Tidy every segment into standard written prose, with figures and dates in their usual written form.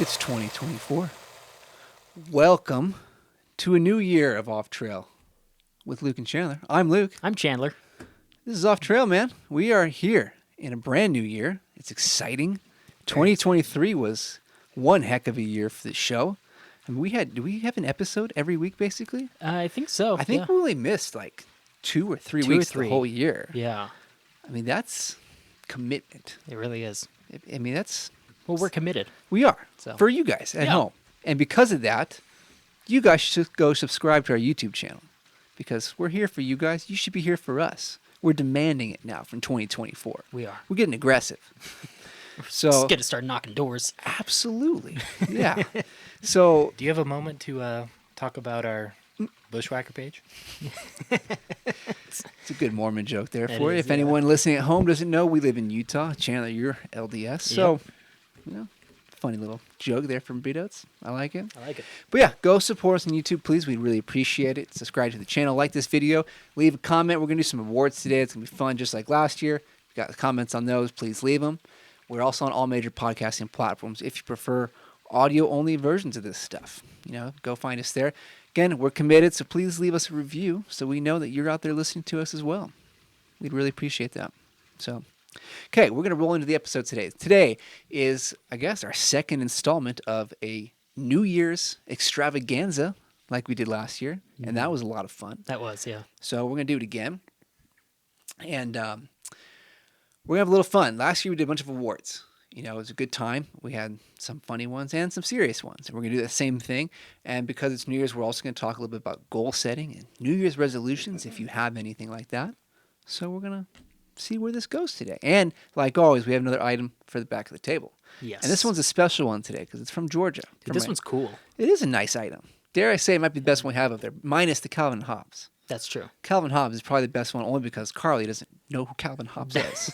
It's 2024. Welcome to a new year of Off Trail with Luke and Chandler. I'm Luke. I'm Chandler. This is Off Trail, man. We are here in a brand new year. It's exciting. 2023 was one heck of a year for the show. I mean, do we have an episode every week, basically? I think so. I think we only missed like 2 or 3 weeks the whole year. Yeah. I mean, that's commitment. It really is. I mean, that's... Well, we're committed. We are. So. For you guys at home. And because of that, you guys should go subscribe to our YouTube channel. Because we're here for you guys. You should be here for us. We're demanding it now from 2024. We are. We're getting aggressive. So Just get to start knocking doors. Absolutely. Yeah. So do you have a moment to talk about our Bushwhacker page? It's a good Mormon joke there for you. Is, If anyone listening at home doesn't know, we live in Utah. Chandler, you're LDS. So, funny little joke there from BDOTES. I like it. I like it. But yeah, go support us on YouTube, please. We'd really appreciate it. Subscribe to the channel. Like this video. Leave a comment. We're going to do some awards today. It's going to be fun just like last year. If you got comments on those, please leave them. We're also on all major podcasting platforms. If you prefer audio-only versions of this stuff, go find us there. Again, we're committed, so please leave us a review so we know that you're out there listening to us as well. We'd really appreciate that. So, okay, we're going to roll into the episode today. Today is, I guess, our second installment of a New Year's extravaganza like we did last year, and that was a lot of fun. That was, yeah. So we're going to do it again, and we're going to have a little fun. Last year we did a bunch of awards. It was a good time. We had some funny ones and some serious ones. And we're going to do the same thing. And because it's New Year's, we're also going to talk a little bit about goal setting and New Year's resolutions, if you have anything like that. So we're going to see where this goes today. And like always, we have another item for the back of the table. Yes. And this one's a special one today because it's from Georgia. Dude, this one's cool. It is a nice item. Dare I say it might be the best one we have up there, minus the Calvin Hobbes. That's true. Calvin Hobbes is probably the best one only because Carly doesn't know who Calvin Hobbes is.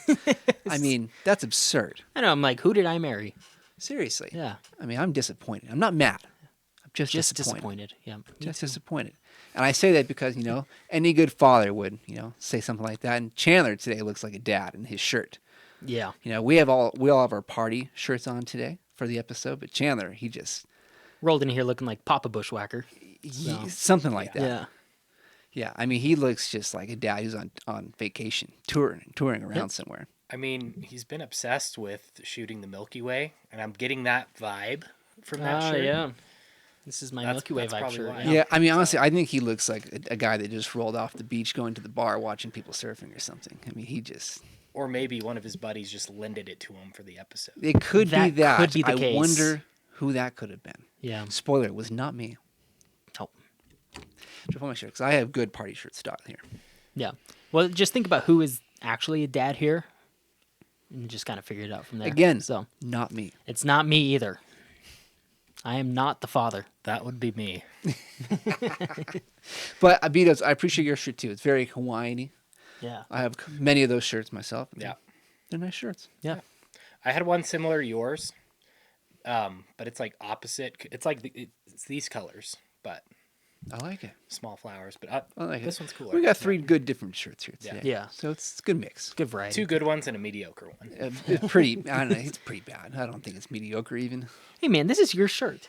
I mean, that's absurd. I know. I'm like, who did I marry? Seriously. Yeah. I mean, I'm disappointed. I'm not mad. I'm just disappointed. Yeah. Just disappointed. And I say that because, any good father would, say something like that. And Chandler today looks like a dad in his shirt. Yeah. We all have our party shirts on today for the episode, but Chandler, he just rolled in here looking like Papa Bushwhacker. Something like that. Yeah. Yeah, I mean, he looks just like a dad who's on vacation, touring around somewhere. I mean, he's been obsessed with shooting the Milky Way, and I'm getting that vibe from that shirt. Yeah. This is my Milky Way vibe shirt. why. Yeah, I mean, honestly, I think he looks like a guy that just rolled off the beach going to the bar watching people surfing or something. I mean, he just... Or maybe one of his buddies just lended it to him for the episode. It could be that. Could be the I case. wonder who that could have been. Yeah. Spoiler, it was not me. Oh. Just want to make sure, because I have good party shirt stock here. Yeah. Well, just think about who is actually a dad here, and just kind of figure it out from there. Again, so not me. it's not me either. I am not the father. That would be me. But Abitos, I appreciate your shirt too. It's very Hawaiian-y. Yeah. I have many of those shirts myself. Yeah. They're nice shirts. Yeah. I had one similar to yours, but it's like opposite. It's like it's these colors, but I like it. small flowers. But I like this it. one's cooler. We got 3 good different shirts here today. Yeah. So it's a good mix. Good variety. 2 good ones and a mediocre one. It's pretty, I don't know, it's pretty bad. I don't think it's mediocre even. Hey, man, this is your shirt.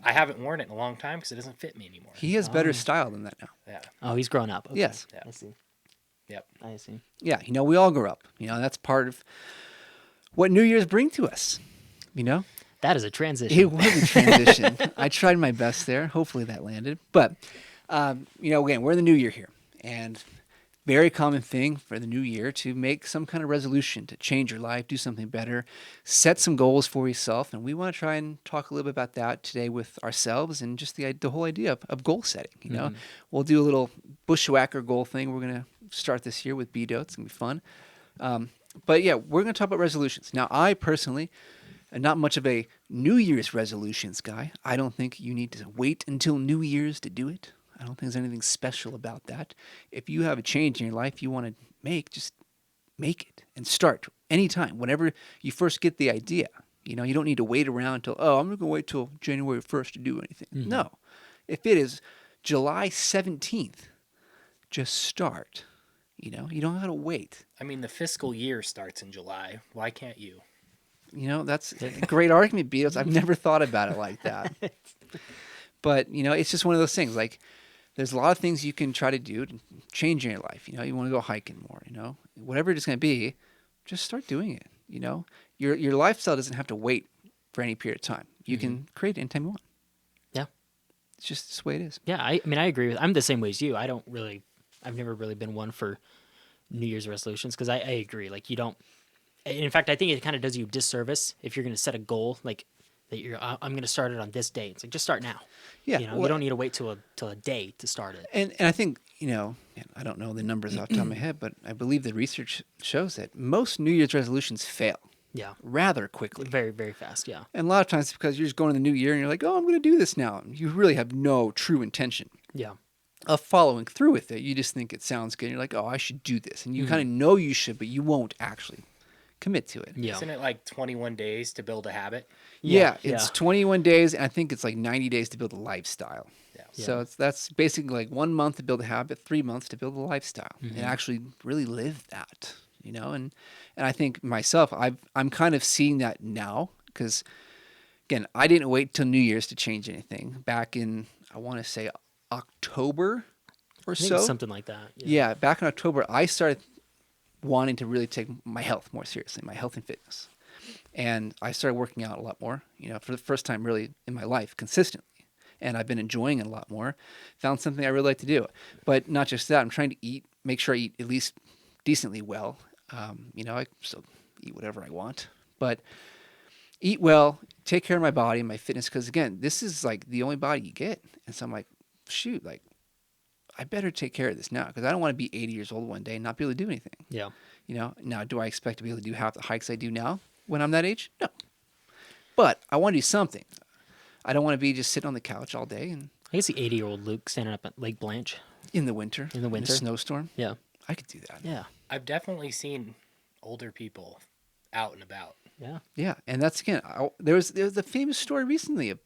I haven't worn it in a long time because it doesn't fit me anymore. He has better style than that now. Yeah. Oh, he's grown up. Okay. Yes. Yeah. I see. Yep. I see. Yeah, we all grow up. That's part of what New Year's bring to us. That is a transition. It was a transition. I tried my best there. Hopefully that landed. But, again, we're in the new year here. And very common thing for the new year to make some kind of resolution to change your life, do something better, set some goals for yourself. And we want to try and talk a little bit about that today with ourselves and just the whole idea of goal setting. We'll do a little bushwhacker goal thing. We're going to start this year with BDOTES. It's going to be fun. But yeah, we're going to talk about resolutions. Now, I personally am not much of a New Year's resolutions guy. I don't think you need to wait until New Year's to do it. I don't think there's anything special about that. If you have a change in your life you want to make, just make it and start anytime. Whenever you first get the idea, you don't need to wait around until, I'm going to wait till January 1st to do anything. Mm-hmm. No. If it is July 17th, just start. You don't have to wait. I mean, the fiscal year starts in July. Why can't you? that's a great argument, Beatles. I've never thought about it like that. But, it's just one of those things. Like, there's a lot of things you can try to do to change in your life. You want to go hiking more, whatever it's going to be, just start doing it. Your lifestyle doesn't have to wait for any period of time. You can create it anytime you want. Yeah. It's just the way it is. Yeah. I agree I'm the same way as you. I've never really been one for New Year's resolutions because I agree. Like, you don't, in fact, I think it kind of does you a disservice if you're going to set a goal like that. I'm going to start it on this day. It's like, just start now. Yeah. You don't need to wait till a day to start it. And I think, and I don't know the numbers off the top of my head, but I believe the research shows that most New Year's resolutions fail. Yeah. Rather quickly. Very, very fast. Yeah. And a lot of times it's because you're just going to the new year and you're like, oh, I'm going to do this now. You really have no true intention Yeah. of following through with it. You just think it sounds good. You're like, oh, I should do this. And you kind of know you should, but you won't actually commit to it. Yeah. Isn't it like 21 days to build a habit? Yeah, it's 21 days, and I think it's like 90 days to build a lifestyle. Yeah. So that's basically like 1 month to build a habit, 3 months to build a lifestyle, and actually really live that, And I think myself, I'm kind of seeing that now because, again, I didn't wait till New Year's to change anything. Back in, I want to say October or I think so, it's something like that. Yeah, back in October, I started wanting to really take my health more seriously, my health and fitness. And I started working out a lot more, for the first time really in my life consistently. And I've been enjoying it a lot more. Found something I really like to do. But not just that, I'm trying to make sure I eat at least decently well. I still eat whatever I want. But eat well, take care of my body and my fitness. Because again, this is like the only body you get. And so I'm like, shoot, like, I better take care of this now. Because I don't want to be 80 years old one day and not be able to do anything. Yeah. Now, do I expect to be able to do half the hikes I do now when I'm that age? No. But I want to do something. I don't want to be just sitting on the couch all day and I guess the 80-year-old Luke standing up at Lake Blanche. in the winter. In the winter. a snowstorm. Yeah. I could do that. Yeah. I've definitely seen older people out and about. Yeah. Yeah, and that's again. There was a famous story recently of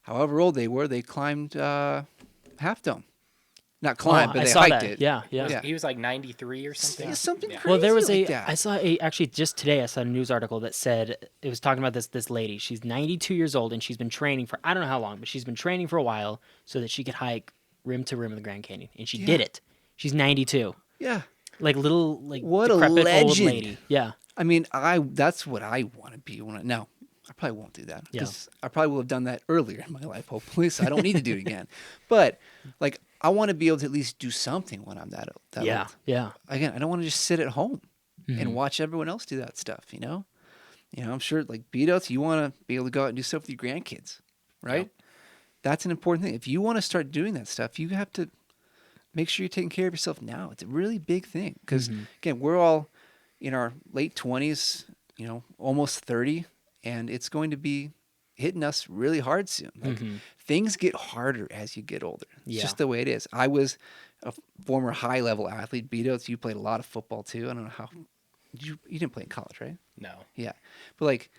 however old they were, they climbed Half Dome. Not climbed, but I they saw hiked that. it. Yeah. Yeah. Yeah. He was like 93 or something. Yeah, something Yeah. crazy. Well, there was like that. I saw actually just today I saw a news article that said it was talking about this lady. She's 92 years old and she's been training for I don't know how long, but she's been training for a while so that she could hike rim to rim of the Grand Canyon, and she did it. She's 92. Yeah. What a decrepit old legend. lady. Yeah. I mean, that's what I want to be. Now, I probably won't do that because I probably will have done that earlier in my life, hopefully, so I don't need to do it again. But like, I want to be able to at least do something when I'm that old. Yeah. Again, I don't want to just sit at home and watch everyone else do that stuff. I'm sure like BDOTES, you want to be able to go out and do stuff with your grandkids, right? Yep. That's an important thing. If you want to start doing that stuff, you have to make sure you're taking care of yourself now. It's a really big thing because again, we're all in our late 20s, almost 30, and it's going to be hitting us really hard soon. Like, things get harder as you get older. It's just the way it is. I was a former high-level athlete. BDOTES, you played a lot of football too. I don't know how you didn't play in college, right? No. Yeah, but like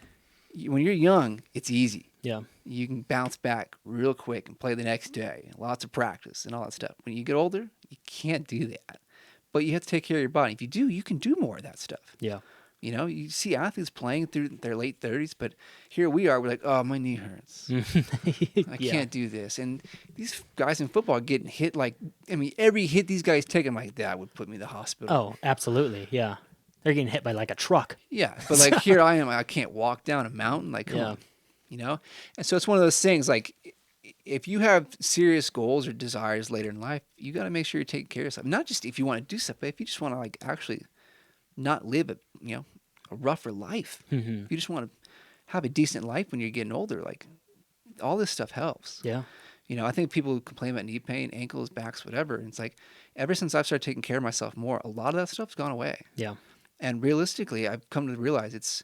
when you're young, it's easy. Yeah. You can bounce back real quick and play the next day. Lots of practice and all that stuff. When you get older, you can't do that. But you have to take care of your body. If you do, you can do more of that stuff. Yeah. You see athletes playing through their late 30s, but here we are. We're like, oh, my knee hurts. I can't do this. And these guys in football are getting hit every hit these guys take, I'm like, that would put me in the hospital. Oh, absolutely. Yeah. They're getting hit by like a truck. Yeah, but like here I am. I can't walk down a mountain. Like, come on. And so it's one of those things like if you have serious goals or desires later in life, you got to make sure you're taking care of yourself. Not just if you want to do stuff, but if you just want to like actually not live a rougher life. If you just want to have a decent life when you're getting older, like all this stuff helps. Yeah. I think people complain about knee pain, ankles, backs, whatever. And it's like ever since I've started taking care of myself more, a lot of that stuff's gone away. Yeah. And realistically, I've come to realize it's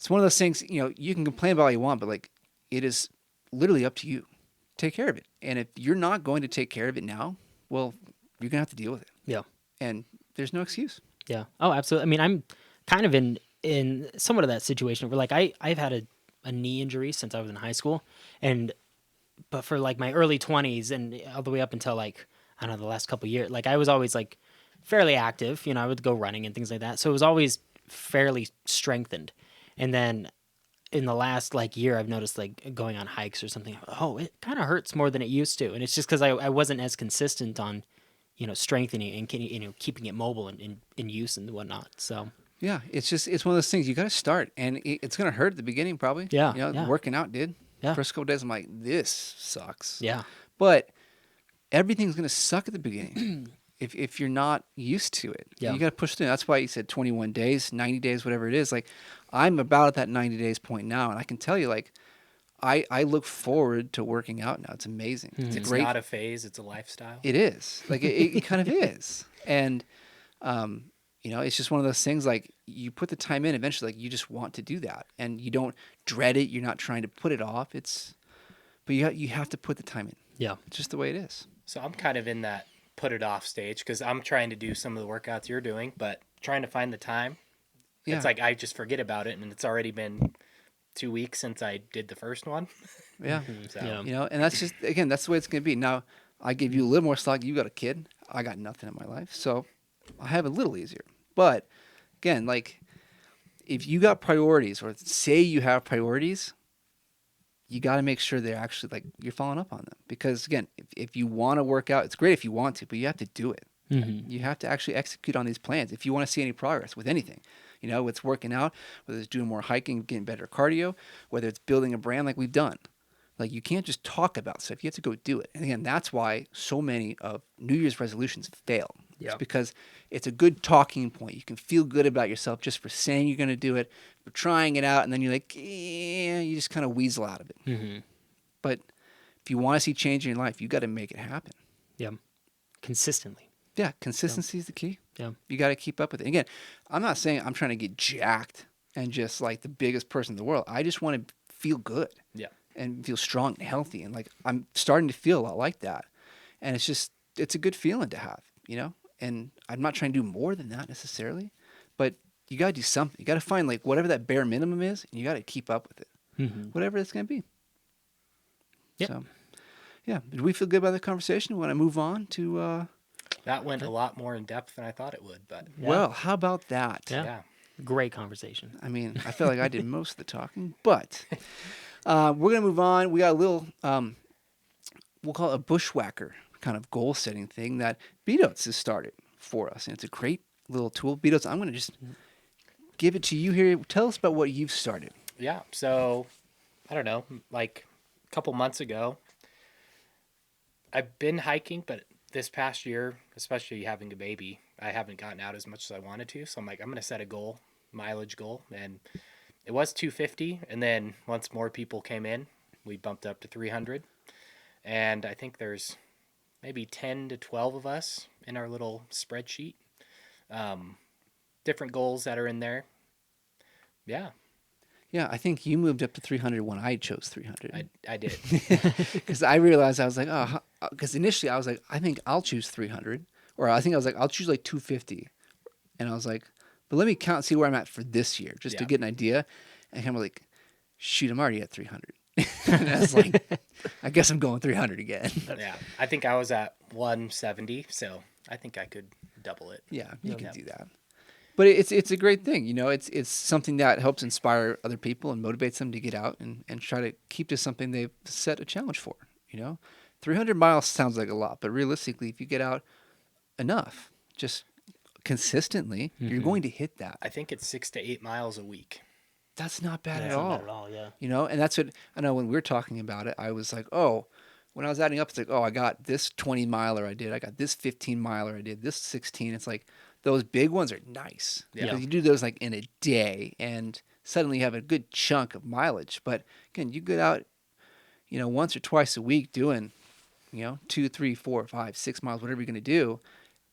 one of those things, you can complain about all you want, but like it is literally up to you. Take care of it. And if you're not going to take care of it now, well, you're going to have to deal with it. Yeah. And there's no excuse. Yeah. Oh, absolutely. I mean, I'm kind of in somewhat of that situation where like I've had a knee injury since I was in high school, but for like my early 20s and all the way up until like, I don't know, the last couple of years, like I was always like fairly active, I would go running and things like that. So it was always fairly strengthened. And then in the last like year, I've noticed like going on hikes or something. Oh, it kind of hurts more than it used to, and it's just because I wasn't as consistent on, strengthening and keeping it mobile and in use and whatnot. So Yeah, it's one of those things you got to start, and it's gonna hurt at the beginning probably. Yeah, you know, yeah. working out did. Yeah. First couple days, I'm like, this sucks. yeah, But everything's gonna suck at the beginning if you're not used to it. Yeah. You got to push through. That's why you said 21 days, 90 days, whatever it is. Like, I'm about at that 90 days point now, and I can tell you, like, I look forward to working out now. It's amazing. It's It's great. not a phase; it's a lifestyle. It is. Like, it kind of is. And it's just one of those things, like, you put the time in, eventually, like, you just want to do that. And you don't dread it. You're not trying to put it off. But you have to put the time in. yeah, It's just the way it is. So I'm kind of in that put it off stage because I'm trying to do some of the workouts you're doing, but trying to find the time. Yeah. It's like I just forget about it, and it's already been 2 weeks since I did the first one. Yeah. So Yeah. And that's just, again, that's the way it's going to be. Now, I give you a little more slack. You got a kid. I got nothing in my life. So I have it a little easier. But again, like, if you got priorities, or say you have priorities, you got to make sure they're actually, like, you're following up on them. Because again, if you want to work out, it's great if you want to, but you have to do it. You have to actually execute on these plans if you want to see any progress with anything. It's working out, whether it's doing more hiking, getting better cardio, whether it's building a brand like we've done. Like, you can't just talk about stuff. You have to go do it. And again, that's why so many of New Year's resolutions fail. Yeah. It's because it's a good talking point. You can feel good about yourself just for saying you're going to do it, for trying it out, and then you're like, you just kind of weasel out of it. But if you want to see change in your life, you got to make it happen. yeah, consistently. Yeah, consistency is the key. Yeah, You got to keep up with it. Again, I'm not saying I'm trying to get jacked and just like the biggest person in the world. I just want to feel good. Yeah. And feel strong and healthy. And like, I'm starting to feel a lot like that. And it's a good feeling to have, and I'm not trying to do more than that necessarily, but you got to do something. You got to find, like, whatever that bare minimum is, and you got to keep up with it, whatever it's going to be. Yep. So, yeah. Did we feel good about the conversation? We want to move on to, that went a lot more in depth than I thought it would, but well, how about that? Yeah. yeah. Great conversation. I mean, I feel like I did most of the talking, but we're going to move on. We got a little, we'll call it a bushwhacker kind of goal setting thing that BDOTES has started for us. And it's a great little tool. BDOTES, I'm going to just give it to you here. Tell us about what you've started. Yeah. So I don't know, like a couple months ago, I've been hiking, but this past year, especially having a baby, I haven't gotten out as much as I wanted to. So I'm like, I'm going to set a goal, mileage goal. And it was 250. And then once more people came in, we bumped up to 300. And I think there's maybe 10 to 12 of us in our little spreadsheet. Different goals that are in there. Yeah. Yeah, I think you moved up to 300 when I chose 300. I did. Because I realized, I was like, because initially I was like, I think I'll choose 300. Or I think I was like, I'll choose like 250. And I was like, but let me count and see where I'm at for this year, just to Yeah. get an idea. And I'm like, shoot, I'm already at 300. And I was like, I guess I'm going 300 again. Yeah. I think I was at 170. So I think I could double it. Yeah, you can Yeah. do that. But it's a great thing, It's something that helps inspire other people and motivates them to get out and try to keep to something they've set a challenge for. 300 miles sounds like a lot, but realistically, if you get out enough, just consistently, you're going to hit that. I think it's 6 to 8 miles a week. That's not bad Yeah, at it's not all. bad at all, yeah. And that's what I know when we were talking about it. I was like, when I was adding up, it's like, I got this 20 miler I did, I got this 15 miler I did, this 16. It's like, those big ones are nice. Yeah. Because you do those like in a day and suddenly you have a good chunk of mileage. But again, you get out, once or twice a week doing, 2, 3, 4, 5, 6 miles, whatever you're going to do,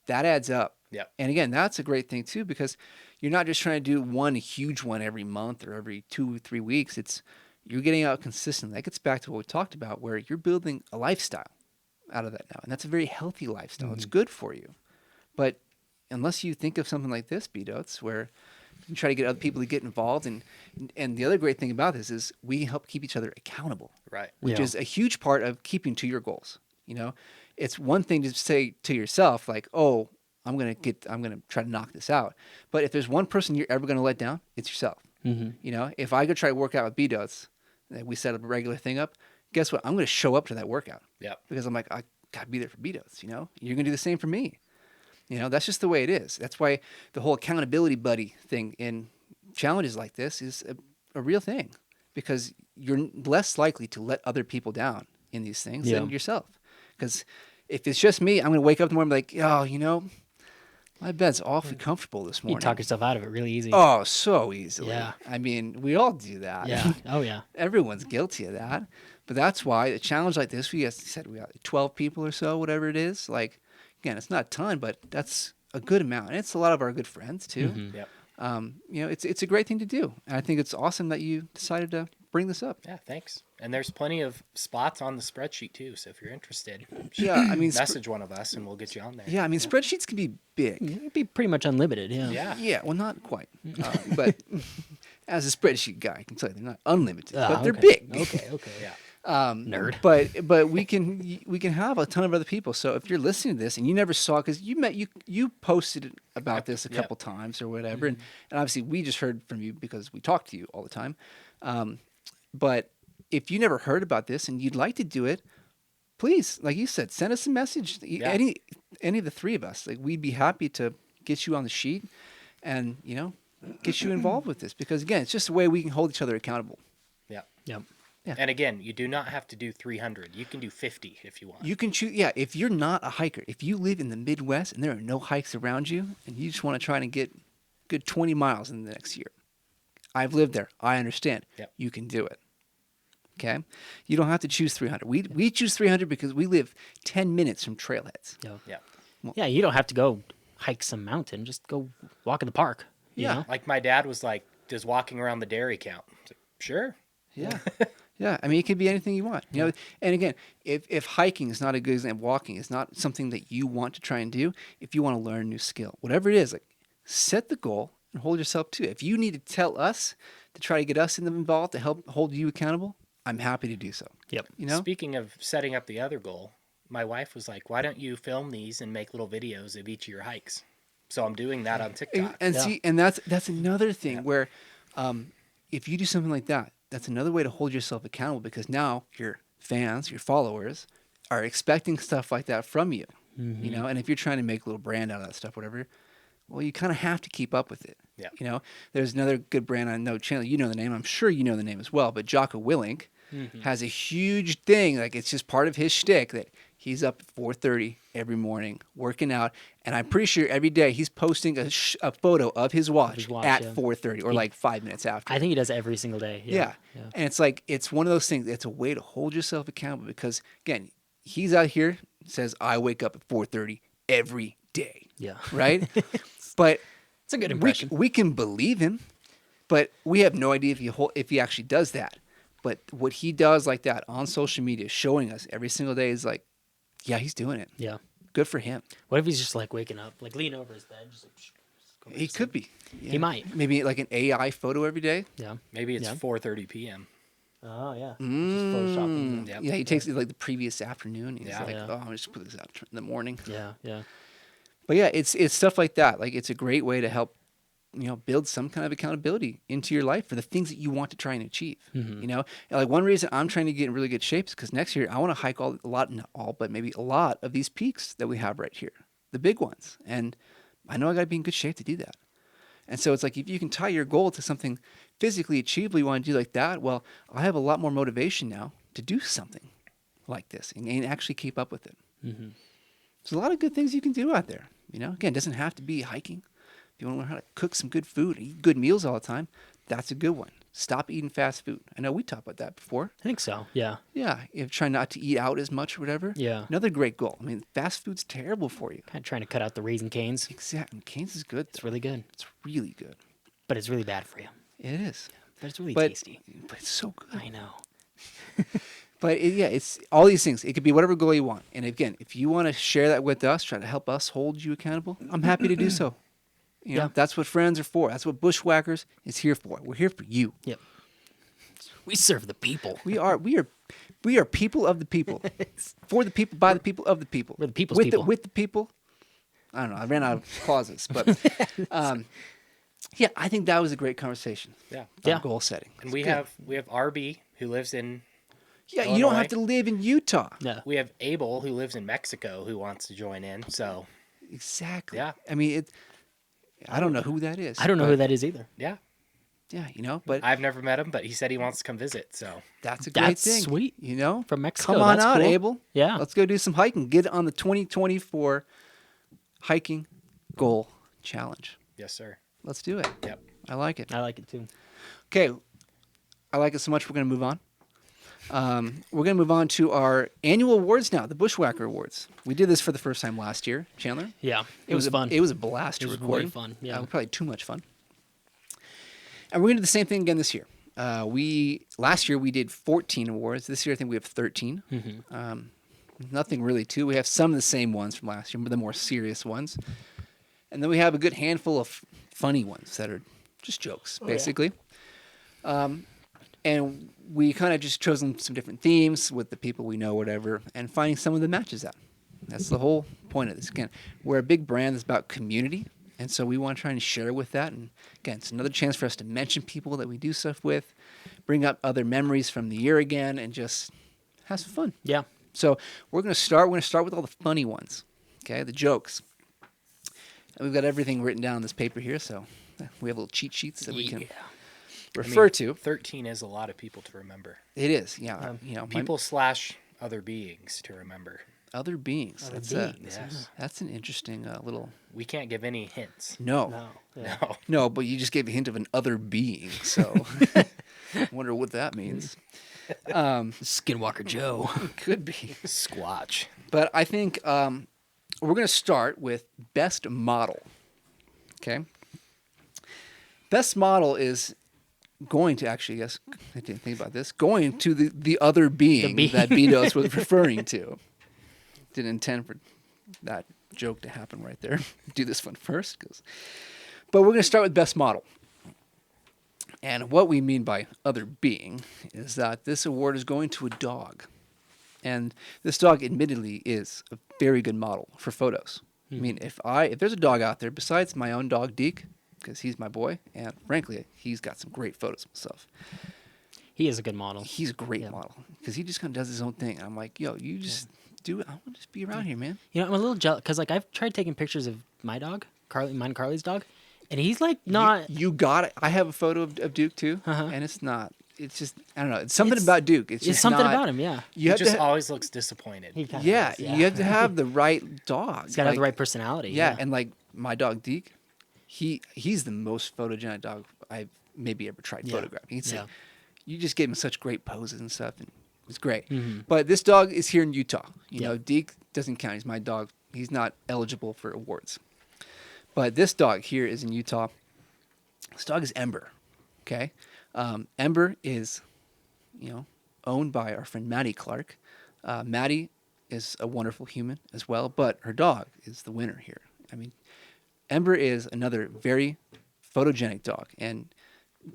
that adds up. Yeah. And again, that's a great thing too, because you're not just trying to do one huge one every month or every 2 or 3 weeks. You're getting out consistently. That gets back to what we talked about, where you're building a lifestyle out of that now. And that's a very healthy lifestyle. It's good for you. But unless you think of something like this, BDOTES, where you try to get other people to get involved. And the other great thing about this is we help keep each other accountable, Right. which Yeah. is a huge part of keeping to your goals. It's one thing to say to yourself, like, I'm going to try to knock this out. But if there's one person you're ever going to let down, it's yourself. Mm-hmm. You know, if I go try to work out with BDOTES, and we set a regular thing up, guess what? I'm going to show up to that workout. Yep. Because I'm like, I got to be there for BDOTES, you know? You're going to do the same for me. You know, that's just the way it is. That's why the whole accountability buddy thing in challenges like this is a real thing, because you're less likely to let other people down in these things than yourself. Because if it's just me, I'm going to wake up in the morning and be like, oh, you know, my bed's awfully comfortable this You morning. talk yourself out of it really easy. Oh, so easily. Yeah. I mean, we all do that. Yeah. Oh, yeah. Everyone's guilty of that. But that's why a challenge like this, we got 12 people or so, whatever it is. Like, again, it's not a ton, but that's a good amount. And it's a lot of our good friends, too. Mm-hmm. Yep. You know, it's a great thing to do. And I think it's awesome that you decided to bring this up. Yeah, thanks. And there's plenty of spots on the spreadsheet too. So if you're interested, Yeah, I mean, message one of us and we'll get you on there. yeah, I mean, spreadsheets can be big. It'd be pretty much unlimited. Yeah. Yeah. Yeah, well, not quite. But as a spreadsheet guy, I can tell you they're not unlimited, Ah, but they're okay. big. Okay. Yeah. Nerd. But we can have a ton of other people. So if you're listening to this and you never saw, because you posted about this a couple times or whatever, and obviously we just heard from you because we talk to you all the time. But if you never heard about this and you'd like to do it, please, like you said, send us a message. Yeah. Any of the three of us, like we'd be happy to get you on the sheet and, you know, get you involved with this, because again, it's just a way we can hold each other accountable. Yeah. Yep. Yeah. And again, you do not have to do 300. You can do 50 if you want. You can choose. Yeah, if you're not a hiker, if you live in the Midwest and there are no hikes around you, and you just want to try and get good 20 miles in the next year, I've lived there. I understand. Yep. You can do it. Okay, you don't have to choose 300. We choose 300 because we live 10 minutes from trailheads. Yeah. Yeah. Yeah. You don't have to go hike some mountain. Just go walk in the park. You Yeah. know? Like my dad was like, does walking around the dairy count? I was like, sure. Yeah. Yeah, I mean, it could be anything you want. You know, and again, if hiking is not a good example, walking is not something that you want to try and do. If you want to learn a new skill, whatever it is, like set the goal and hold yourself to it. If you need to tell us to try to get us involved to help hold you accountable, I'm happy to do so. Yep. You know, Speaking of setting up the other goal, my wife was like, why don't you film these and make little videos of each of your hikes? So I'm doing that on TikTok. and Yeah. see, and that's another thing where, if you do something like that, that's another way to hold yourself accountable, because now your fans, your followers, are expecting stuff like that from you. Mm-hmm. You know, and if you're trying to make a little brand out of that stuff, whatever, well, you kind of have to keep up with it. Yeah. You know, there's another good brand I know, Chandler. You know the name. I'm sure you know the name as well. But Jocko Willink has a huge thing. Like, it's just part of his shtick that he's up at 4:30 every morning working out, and I'm pretty sure every day he's posting a photo of his watch, at 4:30 or like 5 minutes after. I think he does it every single day. Yeah. And it's like, it's one of those things. It's a way to hold yourself accountable, because again, he's out here, says, I wake up at 4:30 every day. Yeah. Right? But It's a good impression. we can believe him, but we have no idea if he actually does that. But what he does like that on social media, showing us every single day, is like, yeah, he's doing it. Yeah. Good for him. What if he's just like waking up, like leaning over his bed, just like, go He to could sleep? be. Yeah. He might. Maybe like an AI photo every day. Yeah. Maybe it's Yeah. 4:30 p.m. Oh yeah. Just photoshopping. Yep. Yeah, he takes it like the previous afternoon. He's Yeah. like, Yeah. oh, I'll just put this out in the morning. Yeah. Yeah. But yeah, it's stuff like that. Like, it's a great way to help, you know, build some kind of accountability into your life for the things that you want to try and achieve. You know, and like, one reason I'm trying to get in really good shape is because next year I want to hike but maybe a lot of these peaks that we have right here, the big ones. And I know I got to be in good shape to do that. And so it's like, if you can tie your goal to something physically achievable you want to do like that, well, I have a lot more motivation now to do something like this and actually keep up with it. There's a lot of good things you can do out there. You know, again, it doesn't have to be hiking. If you want to learn how to cook some good food, eat good meals all the time, that's a good one. Stop eating fast food. I know we talked about that before. I think so. Yeah. Yeah, if try not to eat out as much or whatever. Yeah. Another great goal. I mean, fast food's terrible for you. Kind of trying to cut out the Raisin Canes. Exactly. Cane's is good. It's really good, It's really good. but it's really bad for you. It is. But it's really But, tasty. but it's so good. I know. But it's all these things. It could be whatever goal you want. And again, if you want to share that with us, try to help us hold you accountable, I'm happy to do so. You know, Yeah. that's what friends are for. That's what Bushwhackers is here for. We're here for you. Yep. We serve the people. We are people of the people, for the people, by the people, of the people. We're the people's with people. with the people. I don't know. I ran out of clauses, but Yeah, I think that was a great conversation. Yeah. on Yeah. goal setting. And It's we good. have RB who lives in Yeah, you don't have Illinois. to live in Utah. Yeah. we have Abel who lives in Mexico who wants to join in. So Exactly. Yeah. I mean, I don't know who that is. I don't know but- who that is either. yeah. Yeah, but I've never met him, but he said he wants to come visit. So that's a great That's thing. sweet. From Mexico, Come on that's out, cool. Abel. Yeah. Let's go do some hiking. Get on the 2024 hiking goal challenge. yes, sir. Let's do it. Yep. I like it. I like it too. Okay, I like it so much. We're going to move on. We're going to move on to our annual awards now, the Bushwhacker Awards. We did this for the first time last year, Chandler. Yeah. It was fun. It was a blast It to was record. way fun, yeah. Probably too much fun. And we're going to do the same thing again this year. Last year we did 14 awards. This year I think we have 13. Mm-hmm. Nothing really too. We have some of the same ones from last year, but the more serious ones. And then we have a good handful of funny ones that are just jokes, basically. And we kind of just chosen some different themes with the people we know, whatever, and finding someone that matches that. That's the whole point of this. Again, we're a big brand that's about community, and so we want to try and share with that. And again, it's another chance for us to mention people that we do stuff with, bring up other memories from the year again, and just have some fun. Yeah. So we're going to start with all the funny ones, okay, the jokes. And we've got everything written down on this paper here, so we have little cheat sheets that we can refer to. 13 is a lot of people to remember. It is, yeah. People / other beings to remember. Other beings. Yes. That's an interesting little. We can't give any hints. No, Yeah. No. but you just gave a hint of an other being, so I wonder what that means. Skinwalker Joe. Could be, Squatch. but I think we're going to start with best model. Okay. Best model is going to actually, yes, I didn't think about this, going to the other being that BDOTES was referring to. Didn't intend for that joke to happen right there. Do this one first. But we're going to start with best model. And what we mean by other being is that this award is going to a dog. And this dog admittedly is a very good model for photos. I mean, if there's a dog out there besides my own dog, Deke, because he's my boy, and frankly, he's got some great photos of himself. He is a good model. He's a great model because he just kind of does his own thing. And I'm like, yo, you just do it. I want to just be around here, man. You know, I'm a little jealous because like I've tried taking pictures of my dog, Carly's dog, and he's like not. You got it. I have a photo of Duke too, and it's not. It's just I don't know. It's something about Duke. It's just something not- about him. Yeah. You He have just to. always looks disappointed. He kinda Yeah, is, you have to have the right dog. He's got to have the right personality. Yeah, and like my dog Deke, he's the most photogenic dog I've maybe ever tried photographing. He's like, you just gave him such great poses and stuff, and it was great. But this dog is here in Utah. You know, Deke doesn't count. He's my dog. He's not eligible for awards. But this dog here is in Utah. This dog is Ember. Okay, Ember is, owned by our friend Maddie Clark. Maddie is a wonderful human as well, but her dog is the winner here. I mean, Ember is another very photogenic dog, and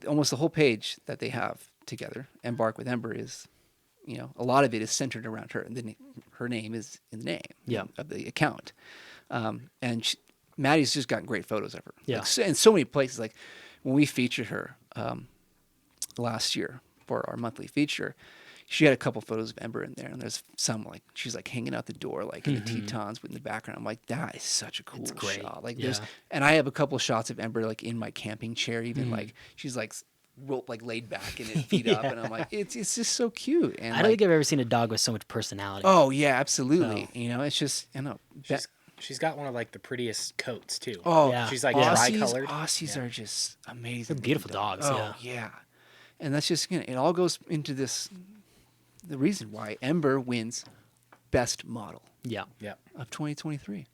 almost the whole page that they have together, Embark with Ember, is, a lot of it is centered around her. And her name is in the name of the account. And Maddie's just gotten great photos of her. Yeah. Like, in so many places. Like when we featured her last year for our monthly feature, she had a couple photos of Ember in there, and there's some like she's like hanging out the door, like in the Tetons in the background. I'm like, that is such a cool great. shot. Like Yeah. and I have a couple shots of Ember like in my camping chair, even like she's like laid back and feet up, and I'm like, it's just so cute. And I don't think I've ever seen a dog with so much personality. oh yeah, absolutely. So- It's just She's got one of like the prettiest coats too. oh Yeah. She's like Aussies, tri-colored. Aussies are just amazing. They're beautiful dogs. Oh yeah, and that's just it all goes into this. The reason why Ember wins best model Yeah. Yeah. of 2023.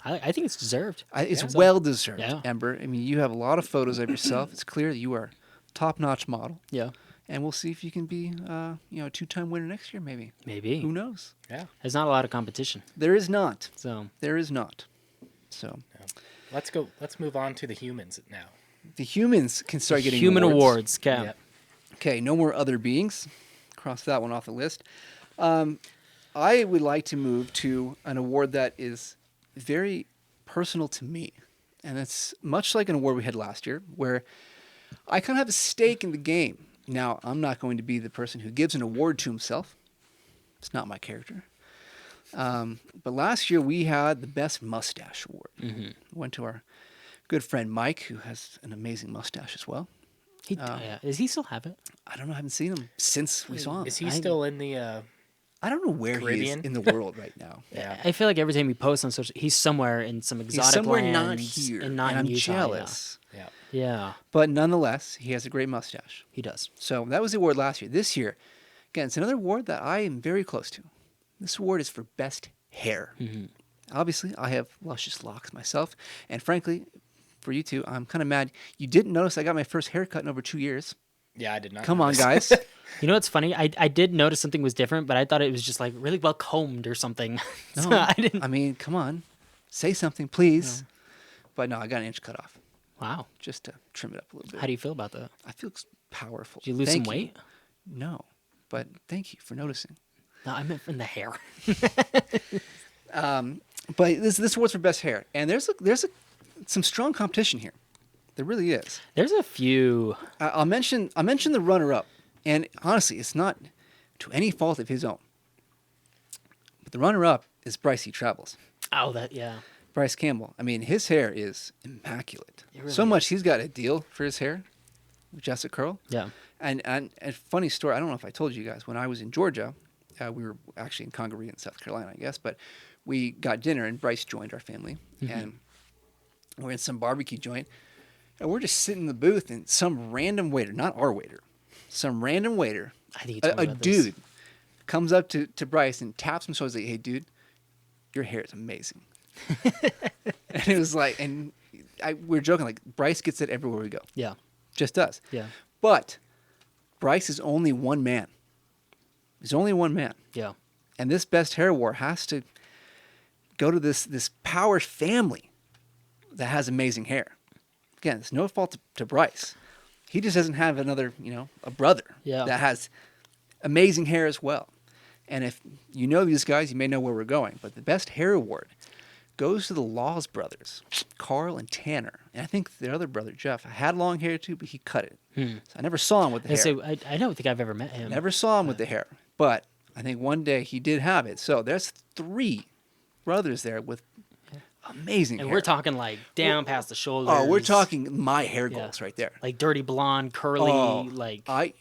I think it's deserved. It's well deserved, Yeah. Ember. I mean, you have a lot of photos of yourself. It's clear that you are top-notch model, Yeah. and we'll see if you can be, a two-time winner next year, maybe. Maybe. Who knows? Yeah. There's not a lot of competition. There is not. So There is not. So Let's move on to the humans now. the humans can start getting human awards. awards. Okay. Yep. Okay, no more other beings. Cross that one off the list. I would like to move to an award that is very personal to me, And it's much like an award we had last year, where I kind of have a stake in the game. Now, I'm not going to be the person who gives an award to himself. It's not my character. But last year we had the Best Mustache Award. Mm-hmm. Went to our good friend Mike, who has an amazing mustache as well. Does he still have it? I don't know. I haven't seen him since we saw him. Is he still in the? I don't know where Caribbean? he is in the world right now. Yeah. I feel like every time he posts on social, he's somewhere in some exotic He's somewhere not lands here, and not in I'm Utah, jealous. Yeah. Yeah, But nonetheless, he has a great mustache. he does. So that was the award last year. This year, again, it's another award that I am very close to. This award is for best hair. Mm-hmm. Obviously, I have luscious locks myself. And frankly, for you two, I'm kind of mad. You didn't notice I got my first haircut in over 2 years. Yeah, I did not. Come on, notice. guys. You know what's funny? I did notice something was different, but I thought it was just like really well combed or something. So No, I didn't. I mean, come on. Say something, please. But no, I got an inch cut off Wow. just to trim it up a little bit. How do you feel about that? I feel powerful. Did you lose Thank some you. weight? No, but thank you for noticing. No, I meant in the hair. But this award's for best hair, and there's some strong competition here. There really is. There's a few. I'll mention the runner-up, and honestly, it's not to any fault of his own. But the runner-up is Bryce He Travels. Oh, yeah. Bryce Campbell. I mean, his hair is immaculate. It really So is. much he's got a deal for his hair, Jessica Curl. Yeah. And a funny story. I don't know if I told you guys when I was in Georgia. We were actually in Congaree in South Carolina, I guess, but we got dinner and Bryce joined our family, and we're in some barbecue joint, and we're just sitting in the booth, and some random waiter, not our waiter, some random waiter, I think you told me a about this. dude, comes up to Bryce and taps him so he's like, "Hey, dude, your hair is amazing." And it was like, and we're joking, like, Bryce gets it everywhere we go. Yeah. Just does. Yeah. But Bryce is only one man. He's only one man. Yeah. And this best hair award has to go to this power family that has amazing hair. Again, it's no fault to Bryce. He just doesn't have another, a brother that has amazing hair as well. And if you know these guys, you may know where we're going. But the best hair award goes to the Laws brothers, Carl and Tanner. And I think their other brother, Jeff, had long hair too, but he cut it. So I never saw him with the hair. So I don't think I've ever met him. Never saw him with the hair. But I think one day he did have it. So there's 3 brothers there with amazing And hair. we're talking like down past the shoulders. Oh, we're talking my hair goals right there. Like dirty blonde, curly, like. I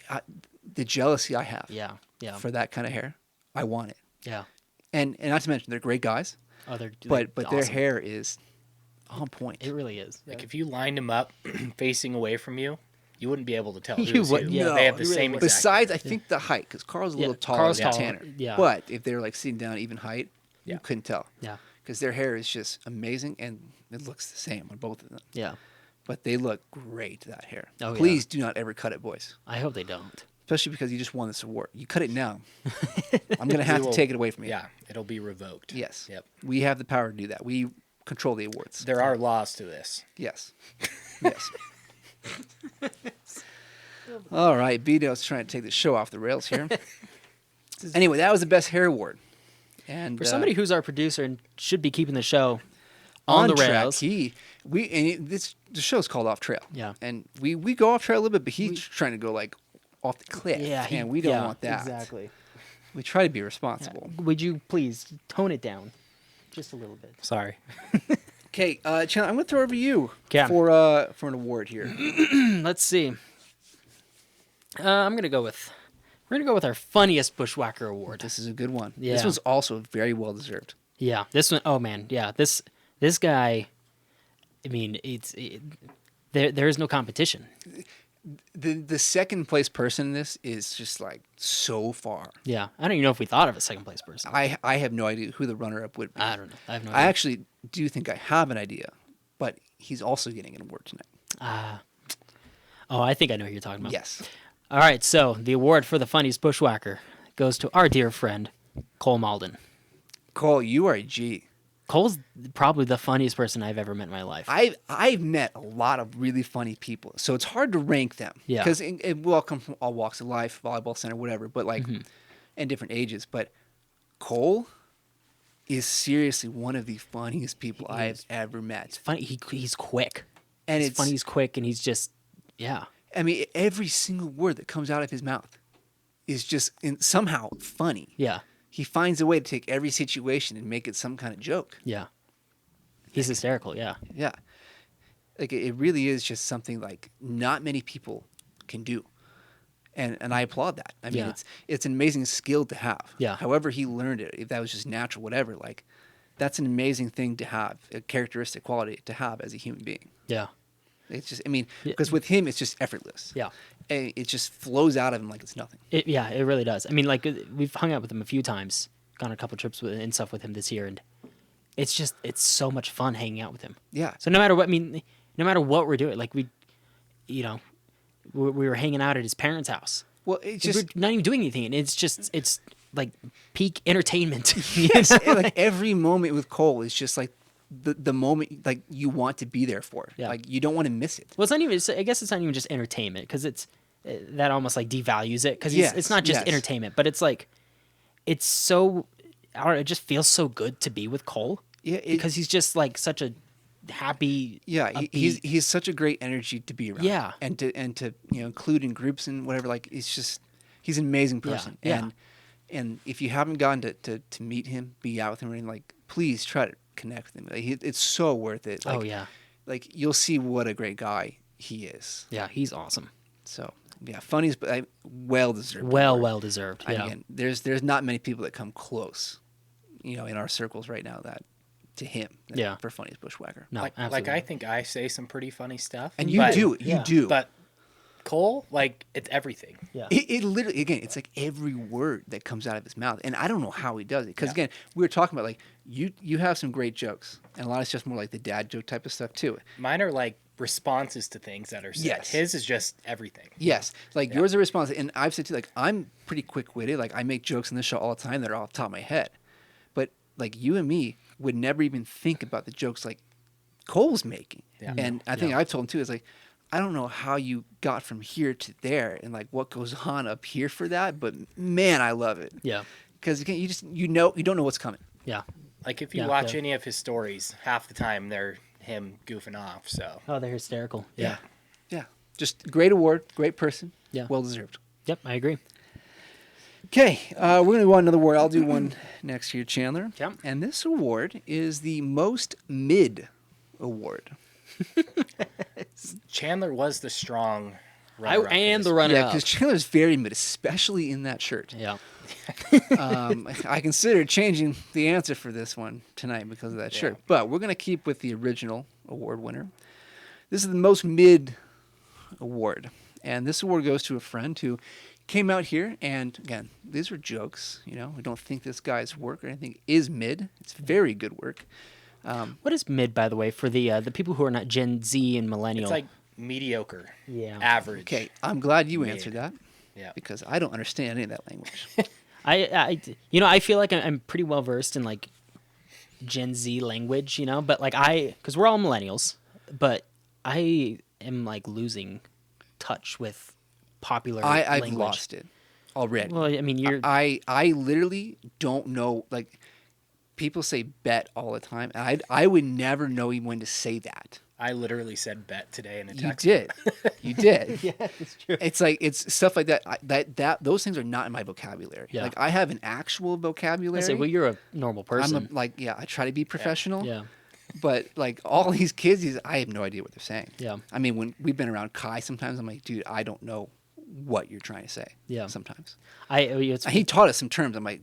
the jealousy I have Yeah. Yeah. for that kind of hair, I want it. Yeah. And not to mention they're great guys, Oh, they're but their awesome. hair is on point. It really is. Like if you lined them up facing away from you, you wouldn't be able to tell. You who's wouldn't, who. yeah. They have the You really same. wouldn't. Exact Besides, hair. I think the height, because Carl's a Yeah, little taller Carl's than taller, Tanner. yeah. But if they were like sitting down even height, Yeah. you couldn't tell. Yeah. Because their hair is just amazing and it looks the same on both of them. Yeah. But they look great, that hair. Oh, yeah. Please do not ever cut it, boys. I hope they don't. Especially because you just won this award. You cut it now. I'm going to have We to will- take it away from you. Yeah, it'll be revoked. Yes. Yep. We have the power to do that. We control the awards. There are laws to this. Yes. Yes. All right. BDOTES trying to take the show off the rails here. Anyway, that was the best hair award. And For somebody who's our producer and should be keeping the show on the track, rails. the show's called Off Trail. Yeah. And we go off trail a little bit, but he's trying to go like off the cliff. Yeah. And we don't want that. Exactly. We try to be responsible. Would you please tone it down just a little bit? Sorry. Okay, Chandler, I'm going to throw it over to you 'Kay. for an award here. Let's see. I'm gonna go with. We're gonna go with our funniest Bushwhacker Award. This is a good one. Yeah. This one's also very well deserved. Yeah, this one. Oh man, yeah. This guy. I mean, there is no competition. The second place person in this is just like so far. Yeah, I don't even know if we thought of a second place person. I have no idea who the runner up would be. I don't know. I have no I idea. actually do think I have an idea, but he's also getting an award tonight. Oh, I think I know who you're talking about. Yes. All right, so the award for the funniest Bushwhacker goes to our dear friend Cole Malden. Cole, you are a G. Cole's probably the funniest person I've ever met in my life. I've met a lot of really funny people, so it's hard to rank them. Yeah. Because it will come from all walks of life, volleyball center, whatever, but like, and different ages. But Cole, is seriously one of the funniest people He I've is. ever met. Funny. He's quick. And He's it's funny. He's quick, and he's just yeah. I mean, every single word that comes out of his mouth is just somehow funny. Yeah. He finds a way to take every situation and make it some kind of joke. Yeah. He's hysterical. Yeah. Yeah. Like it really is just something like not many people can do. And I applaud that. I mean, Yeah. it's an amazing skill to have. Yeah. However he learned it, if that was just natural, whatever, like that's an amazing thing to have, a characteristic quality to have as a human being. Yeah. It's just, I mean, Yeah. because with him, it's just effortless. Yeah. And it just flows out of him like it's nothing. It really does. I mean, like we've hung out with him a few times, gone on a couple trips and stuff with him this year, and it's so much fun hanging out with him. Yeah. So no matter what, I mean, no matter what we're doing, like we were hanging out at his parents' house. Well, it's just we're not even doing anything, and it's like peak entertainment. yes, like every moment with Cole is just like the moment like you want to be there for. Yeah. Like you don't want to miss it. Well, it's not even. I guess it's not even just entertainment because it's that almost like devalues it because Yes, it's not just yes. entertainment, but it's like it's so. I don't know, it just feels so good to be with Cole. Yeah, because he's just like such a happy. Yeah, upbeat- he's such a great energy to be around. Yeah. and to include in groups and whatever. Like it's just he's an amazing person. yeah. And if you haven't gotten to meet him, be out with him, or anything, like please try to connect with him. Like, it's so worth it. Like, Oh yeah, like you'll see what a great guy he is. yeah, he's awesome. So yeah, funniest, but well deserved. Well deserved. Yeah. Again, there's not many people that come close, in our circles right now to him. Yeah. For funniest bushwhacker. No, like absolutely. I think I say some pretty funny stuff. And you but- do. yeah. But Cole, like it's everything. Yeah. It literally, again, it's like every word that comes out of his mouth. And I don't know how he does it. Because, again, we were talking about, like, you have some great jokes. And a lot of it's just more like the dad joke type of stuff, too. Mine are like responses to things that are said. Yes. His is just everything. Yes. Like, yours are responsive. And I've said, too, like, I'm pretty quick-witted. Like, I make jokes in this show all the time that are off the top of my head. But, like, you and me would never even think about the jokes, like, Cole's making. Yeah. And I think I've told him, too, is like, I don't know how you got from here to there and like what goes on up here for that, but man, I love it. Yeah. Because again, you don't know what's coming. Yeah. Like if you Yeah, watch yeah. any of his stories, half the time they're him goofing off. So Oh, they're hysterical. Yeah. Yeah. Just great award, great person. Yeah. Well deserved. Yep, I agree. Okay, we're gonna go on another award. I'll do one next here, Chandler. Yep. And this award is the most mid award. Chandler was the strong. I runner-up for am this the one. runner Yeah, up. because Chandler's very mid, especially in that shirt. Yeah. I considered changing the answer for this one tonight because of that shirt, but we're going to keep with the original award winner. This is the most mid award, and this award goes to a friend who came out here, and again, these are jokes. We don't think this guy's work or anything is mid. It's very good work. What is mid, by the way, for the people who are not Gen Z and millennial? It's like mediocre. Yeah. Average. Okay, I'm glad you Mid. answered that Yeah. because I don't understand any of that language. I feel like I'm pretty well versed in like Gen Z language, but like because we're all millennials, but I am like losing touch with popular I've language. lost it already. Well, I mean, you're I literally don't know. Like people say bet all the time, and I would never know even when to say that. I literally said bet today in a You text. did, you did. yeah, it's true. It's like it's stuff like that. That those things are not in my vocabulary. Yeah. Like I have an actual vocabulary. I say, well, you're a normal person. I try to be professional. Yeah. But like all these kids, I have no idea what they're saying. Yeah. I mean, when we've been around Kai, sometimes I'm like, dude, I don't know what you're trying to say. Yeah. Sometimes. He He taught us some terms. I'm like,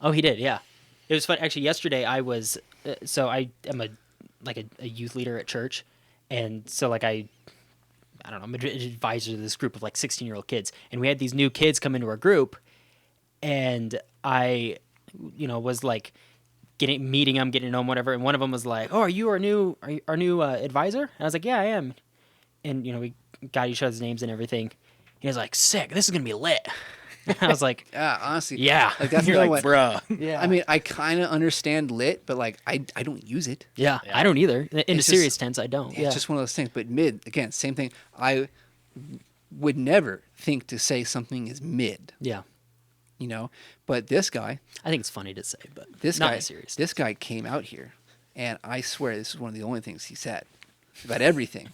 Oh, he did. Yeah, it was fun. Actually, yesterday I was. So I am a youth leader at church, and so like I don't know, I'm an advisor to this group of like 16-year-old kids, and we had these new kids come into our group, and I, was like meeting them, getting to know them, whatever, and one of them was like, "Oh, are you our new advisor?" And I was like, "Yeah, I am," and we got each other's names and everything. He was like, "Sick, this is gonna be lit." I was like, yeah, honestly. "Yeah." Like that's You're not like, what, bruh. Yeah. I mean, I kind of understand lit, but like I don't use it. Yeah, Yeah. I don't either. In a It's just- serious tense, I don't. It's Yeah. just one of those things. But mid, again, same thing. I would never think to say something is mid. Yeah. But this guy, I think it's funny to say, but this not guy, in serious. this guy came out here, and I swear this is one of the only things he said about everything.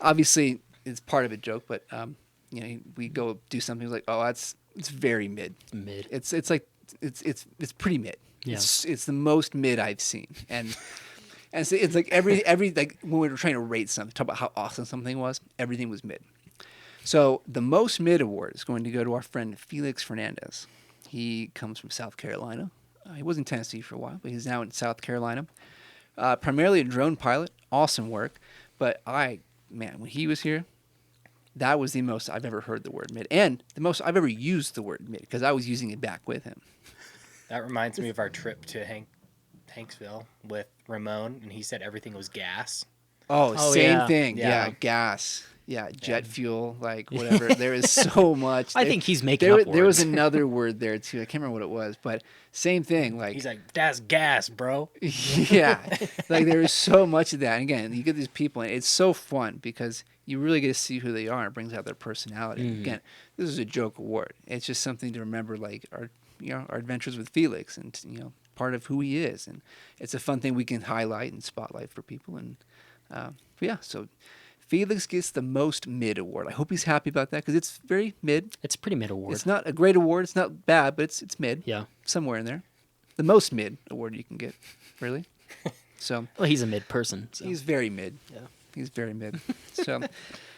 Obviously it's part of a joke, but we go do something like, oh, it's very mid. Mid. It's like it's pretty mid. Yeah. It's the most mid I've seen, and so it's like every like when we were trying to rate something, talk about how awesome something was, everything was mid. So the most mid award is going to go to our friend Felix Fernandez. He comes from South Carolina. He was in Tennessee for a while, but he's now in South Carolina. Primarily a drone pilot, awesome work. But when he was here, that was the most I've ever heard the word mid, and the most I've ever used the word mid, because I was using it back with him. That reminds me of our trip to Hanksville with Ramon, and he said everything was gas. Oh, same thing. Yeah. Yeah, gas. Yeah, jet fuel, like whatever. There is so much. I think he's making up words. There was another word there too. I can't remember what it was, but same thing. Like He's like, that's gas, bro. yeah, like there is so much of that. And again, you get these people, and it's so fun because you really get to see who they are, and it brings out their personality. Again, this is a joke award. It's just something to remember, like our adventures with Felix, and part of who he is, and it's a fun thing we can highlight and spotlight for people. And so Felix gets the most mid award. I hope he's happy about that, because it's very mid. It's a pretty mid award. It's not a great award. It's not bad, but it's mid. Yeah. Somewhere in there. The most mid award you can get, really. So Well, he's a mid person. So. he's very mid. Yeah. He's very mid. So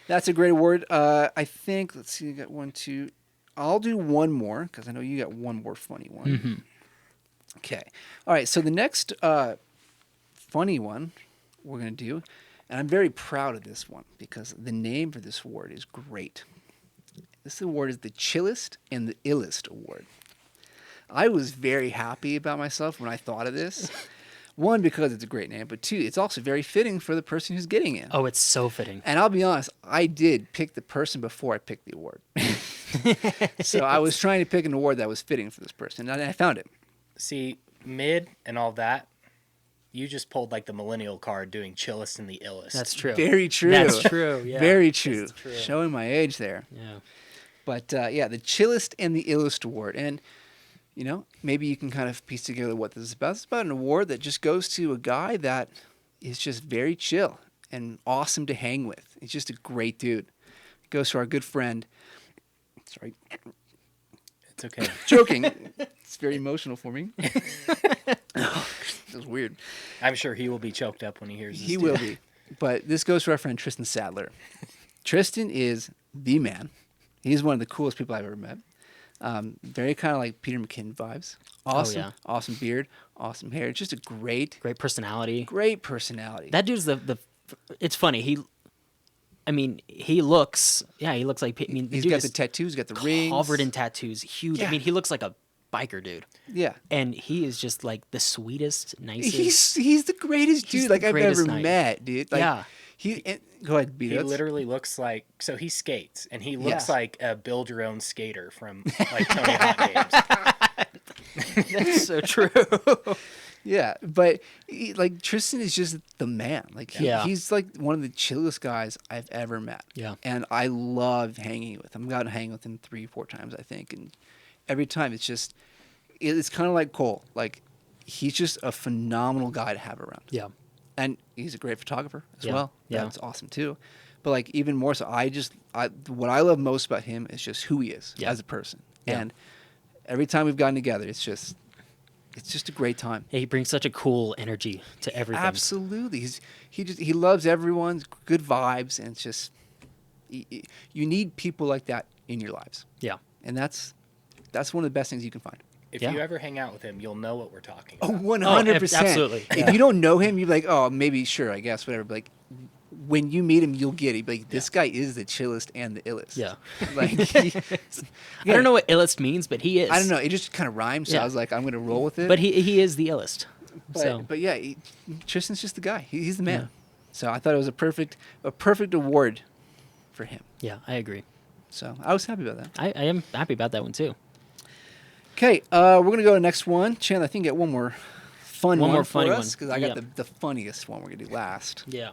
that's a great award. I think, let's see, you got 1, 2. I'll do one more, because I know you got one more funny one. Okay. All right, so the next funny one we're going to do, and I'm very proud of this one because the name for this award is great. This award is the Chillest and the Illest Award. I was very happy about myself when I thought of this. One, because it's a great name, but two, it's also very fitting for the person who's getting it. Oh, it's so fitting. And I'll be honest, I did pick the person before I picked the award. So I was trying to pick an award that was fitting for this person, and I found it. See, mid and all that, you just pulled like the millennial card doing chillest and the illest. That's true. Very true. That's true. Yeah. Very true. That's true. Showing my age there. Yeah. But the Chillest and the Illest Award. And, maybe you can kind of piece together what this is about. It's about an award that just goes to a guy that is just very chill and awesome to hang with. He's just a great dude. It goes to our good friend. Sorry. It's okay. Joking. It's very emotional for me. It was weird. I'm sure he will be choked up when he hears this. He will be. But this goes to our friend Tristan Sadler. Tristan is the man. He's one of the coolest people I've ever met. Very kind of like Peter McKinnon vibes. Awesome. yeah. Awesome beard. Awesome hair. Just a great personality. Great personality. That dude's the. It's funny. He looks like. He's got the tattoos. He's got the rings. Covered in tattoos. Huge. Yeah. He looks like a biker dude. Yeah. And he is just like the sweetest, nicest. He's the greatest He's dude the like I've greatest ever knight. met, dude. Like, Yeah. Go ahead, He BDOTES. literally looks like, so he skates, and he looks Yeah. like a build-your-own skater from like Tony Hawk games. That's so true. Yeah, but Tristan is just the man. Like Yeah. he's like one of the chillest guys I've ever met. Yeah. And I love hanging with him. I've gotten to hang with him 3-4 times, I think, and every time it's kind of like Cole. Like he's just a phenomenal guy to have around. Yeah. And he's a great photographer as Yeah. well. Yeah. That's awesome too. But like even more so, what I love most about him is just who he is Yeah. as a person. Yeah. And every time we've gotten together, it's just a great time. Yeah, he brings such a cool energy to everything. Absolutely. He loves everyone, good vibes, and it's just you need people like that in your lives. Yeah. And that's one of the best things you can find. If Yeah. you ever hang out with him, you'll know what we're talking Oh, about. 100%. absolutely. If you don't know him, you're like, oh, maybe, sure, I guess, whatever. But like, when you meet him, you'll get it. Like, this guy is the chillest and the illest. Yeah. Like, I don't know what illest means, but he is. I don't know. It just kind of rhymes. So Yeah. I was like, I'm going to roll with it. But he is the illest. But yeah, Tristan's just the guy. He's the man. Yeah. So I thought it was a perfect award for him. Yeah, I agree. So I was happy about that. I am happy about that one too. Okay, we're gonna go to the next one. Chandler, I think get one more fun One one more for funny us, one. because I got Yeah. the funniest one we're gonna do last. Yeah.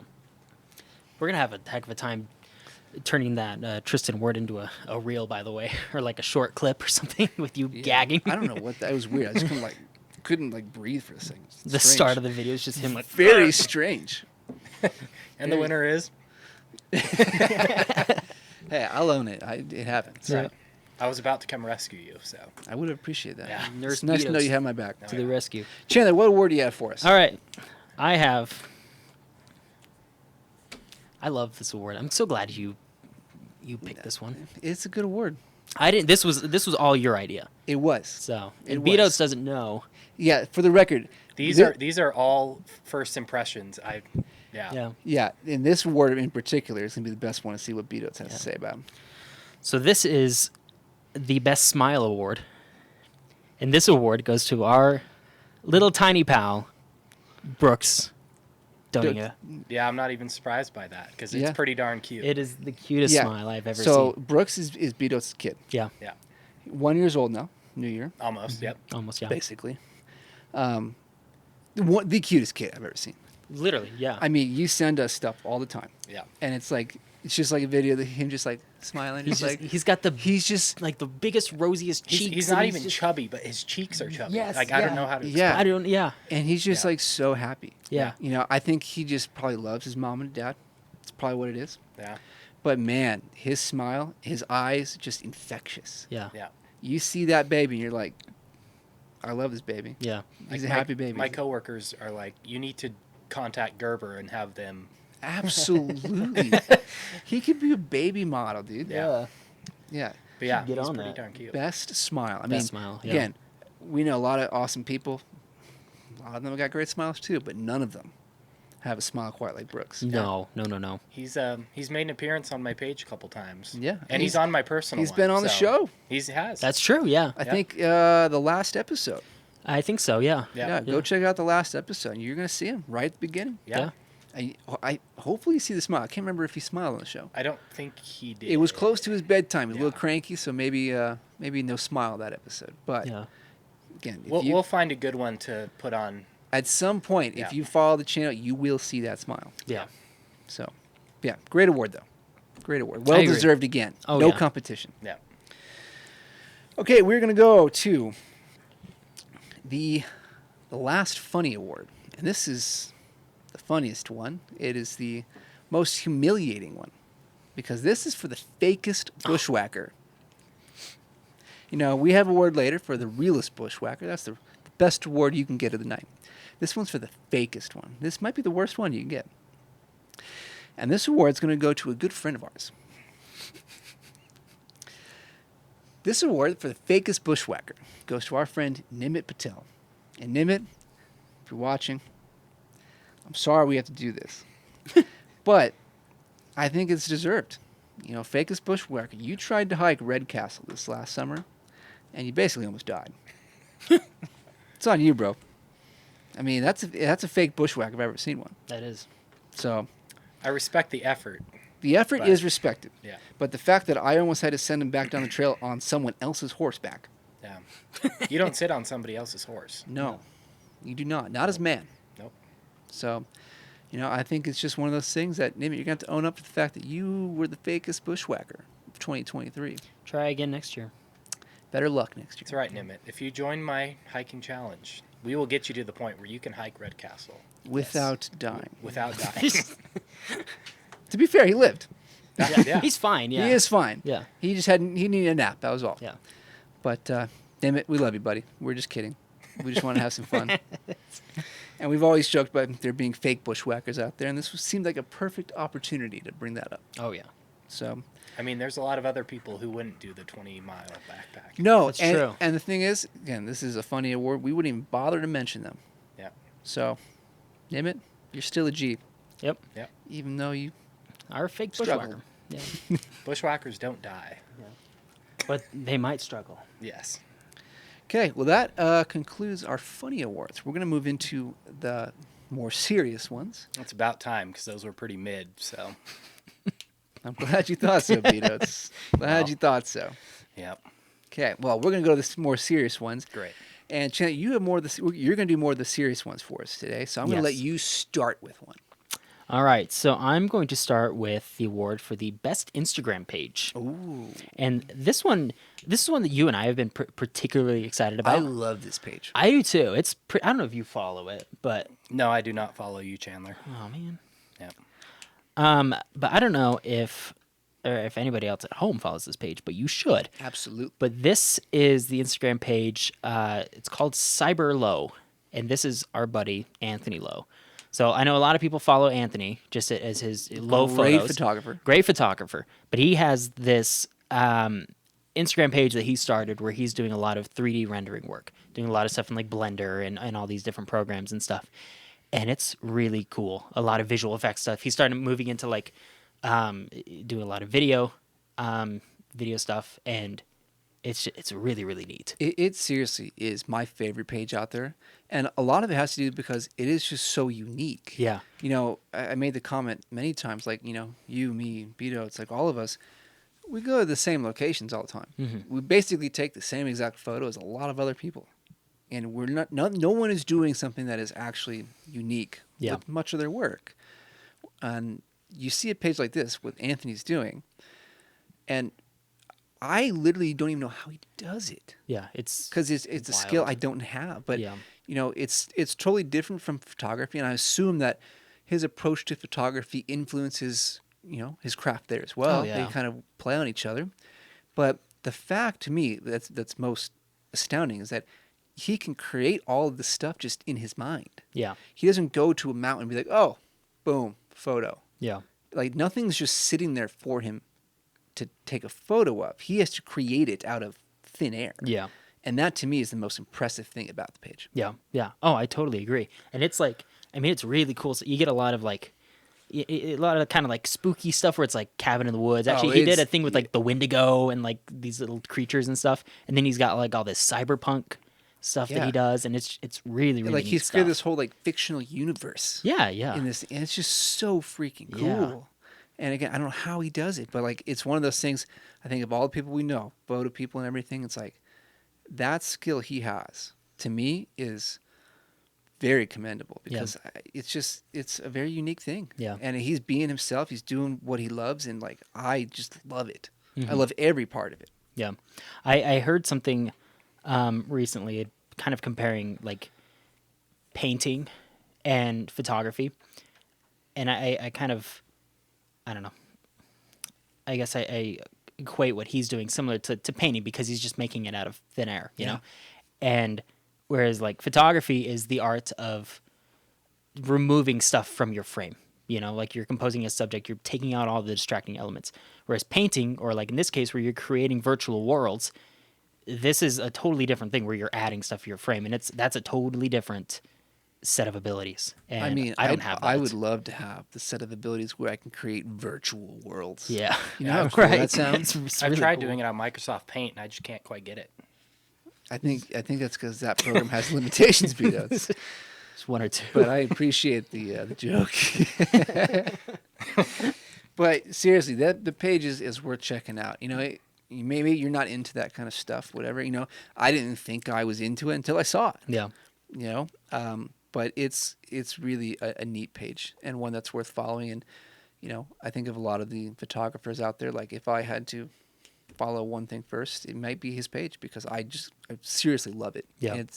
We're gonna have a heck of a time turning that Tristan word into a reel, by the way, or like a short clip or something with you gagging. I don't know what that was weird. I just couldn't breathe for a second. The start of the video is just him like very strange. And the winner is. Hey, I'll own it. It happened. So. Right. I was about to come rescue you, so. I would appreciate that. Yeah. It's Nurse nice to know BDOTES you have my back. to the rescue. Chandler, what award do you have for us? All right, I love this award. I'm so glad you picked this one. It's a good award. I didn't. This was all your idea. It was. So It and was. BDOTES doesn't know. Yeah, for the record. These are all first impressions. Yeah. Yeah, and this award in particular is going to be the best one to see what BDOTES has to say about him. So this is the Best Smile Award, and this award goes to our little tiny pal, Brooks Doninga. Yeah, I'm not even surprised by that because it's Yeah. pretty darn cute. It is the cutest Yeah. smile I've ever So seen. Brooks is BDOTES' kid. Yeah, Yeah, 1 year old now, New Year, almost. Yep. almost. Yeah, basically. The cutest kid I've ever seen. literally. Yeah. I mean, you send us stuff all the time, Yeah. and it's just like a video of him just like smiling. he's got the he's just like the biggest rosiest cheeks. He's and not even just- chubby, but his cheeks are chubby. Yes, Like I yeah. don't know how to. Yeah. I don't. Yeah. and he's just Yeah. like so happy. Yeah. You know, I think he just probably loves his mom and dad. It's probably what it is. Yeah. But man, his smile, his eyes, just infectious. Yeah. Yeah. You see that baby, and you're like, I love this baby. Yeah. He's Like, a happy baby. My coworkers are like, you need to contact Gerber and have them. Absolutely. He could be a baby model, dude. Yeah. Yeah. But yeah, Get he's on pretty that. darn cute. Best smile. I mean, smile, yeah. again, we know a lot of awesome people. A lot of them have got great smiles too, but none of them have a smile quite like Brooks. No. He's made an appearance on my page a couple times. Yeah, and he's on my personal. He's been one, on the so show. He has. That's true. Yeah. I think the last episode. I think so. Yeah. Yeah. Go check out the last episode. You're gonna see him right at the beginning. Yeah. I hopefully you see the smile. I can't remember if he smiled on the show. I don't think he did. It was close to his bedtime. He was a Yeah. little cranky, so maybe no smile that episode. But Yeah. again, if We'll find a good one to put on. at some point, Yeah. if you follow the channel, you will see that smile. Yeah. So, yeah, great award though. Great award. I Well agree. deserved again. Oh, No yeah. competition. Yeah. Okay, we're gonna go to the last funny award, and this is the funniest one. It is the most humiliating one because this is for the fakest bushwhacker. You know, we have a award later for the realest bushwhacker. That's the best award you can get of the night. This one's for the fakest one. This might be the worst one you can get. And this award's going to go to a good friend of ours. This award for the fakest bushwhacker goes to our friend Nimit Patel. And Nimit, if you're watching, I'm sorry we have to do this. But I think it's deserved. You know, fakest bushwhacker, you tried to hike Red Castle this last summer, and you basically almost died. It's on you, bro. I mean, that's a fake bushwhacker if I've ever seen one. That is. So I respect the effort. the effort But- is respected. Yeah. But the fact that I almost had to send him back down the trail on someone else's horseback. Yeah. You don't sit on somebody else's horse. No, you do not. Not as man. Nope. So, you know, I think it's just one of those things that, Nimit, you're going to have to own up to the fact that you were the fakest bushwhacker of 2023. Try again next year. Better luck next year. That's right, Nimit. If you join my hiking challenge, we will get you to the point where you can hike Red Castle. Without dying. Without dying. To be fair, he lived. Yeah. He's fine. Yeah. He is fine. Yeah. He needed a nap. That was all. Yeah. But, damn it, we love you, buddy. We're just kidding. We just want to have some fun. And we've always joked about there being fake bushwhackers out there, and this seemed like a perfect opportunity to bring that up. Oh yeah. So, I mean, there's a lot of other people who wouldn't do the 20-mile backpack. no, That's and, true. and the thing is, again, this is a funny award. We wouldn't even bother to mention them. Yeah. So, Nimit, you're still a G, Yep. even though you Our fake Struggled. bushwhacker. Yeah. Bushwhackers don't die. But they might struggle. Yes. Okay, well, that concludes our funny awards. We're going to move into the more serious ones. It's about time because those were pretty mid. So, I'm glad you thought so, Betos. Glad Well. you thought so. yep. Okay, well, we're going to go to the more serious ones. Great. And Chandler, you have more of the, you're going to do more of the serious ones for us today. So I'm going to let Yes. you start with one. All right, so I'm going to start with the award for the best Instagram page. Ooh. And this is one that you and I have been particularly excited about. I love this page. I do too. I don't know if you follow it, but No, I do not follow you, Chandler. oh man. Yeah. But I don't know if anybody else at home follows this page, but you should. Absolutely. But this is the Instagram page. It's called Cyber Low, and this is our buddy Anthony Lowe. So I know a lot of people follow Anthony just as his low Great photos. photographer. Great photographer. But he has this Instagram page that he started where he's doing a lot of 3D rendering work, doing a lot of stuff in like Blender and all these different programs and stuff. And it's really cool. A lot of visual effects stuff. He started moving into like doing a lot of video stuff, and it's really, really neat. It seriously is my favorite page out there. And a lot of it has to do because it is just so unique. Yeah. You know, I made the comment many times, like, you know, you, me, BDOTES, like all of us, we go to the same locations all the time. Mm-hmm. We basically take the same exact photo as a lot of other people. And we're not, no one is doing something that is actually unique with much of their work. And you see a page like this, what Anthony's doing, and I literally don't even know how he does it. Yeah, it's because it's a skill I don't have. But you know, it's totally different from photography, and I assume that his approach to photography influences, you know, his craft there as well. Oh, yeah. They kind of play on each other. But the fact to me that's most astounding is that he can create all of this stuff just in his mind. Yeah. He doesn't go to a mountain and be like, oh, boom, photo. Yeah. Like nothing's just sitting there for him to take a photo of. He has to create it out of thin air. Yeah. And that to me is the most impressive thing about the page. Yeah. Yeah. Oh, I totally agree. And it's like, I mean, it's really cool. So you get a lot of like, a lot of kind of like spooky stuff where it's like cabin in the woods. Actually, he did a thing with like the Wendigo and like these little creatures and stuff. And then he's got like all this cyberpunk stuff that he does, and it's really, really like neat he's stuff. created this whole like fictional universe. Yeah. In this, and it's just so freaking cool. Yeah. And again, I don't know how he does it, but like it's one of those things. I think of all the people we know, photo people and everything. It's like that skill he has to me is very commendable because it's a very unique thing. Yeah. And he's being himself. He's doing what he loves, and like I just love it. Mm-hmm. I love every part of it. Yeah. I heard something recently kind of comparing like painting and photography, and I kind of, I don't know, I guess I equate what he's doing similar to painting because he's just making it out of thin air, you know? And whereas like photography is the art of removing stuff from your frame, you know, like you're composing a subject, you're taking out all the distracting elements. Whereas painting, or like in this case where you're creating virtual worlds, this is a totally different thing where you're adding stuff to your frame, and that's a totally different set of abilities. And I mean, I don't have that. I would love to have the set of abilities where I can create virtual worlds. Yeah. You know how cool that sounds? I've tried doing it on Microsoft Paint, and I just can't quite get it. I think that's because that program has limitations, BDOTES. Just one or two. But I appreciate the joke. But seriously, the page is worth checking out. You know, maybe you're not into that kind of stuff, whatever. You know, I didn't think I was into it until I saw it. Yeah. You know, but it's really a neat page and one that's worth following. And you know, I think of a lot of the photographers out there. Like if I had to follow one thing first, it might be his page because I seriously love it. Yeah. And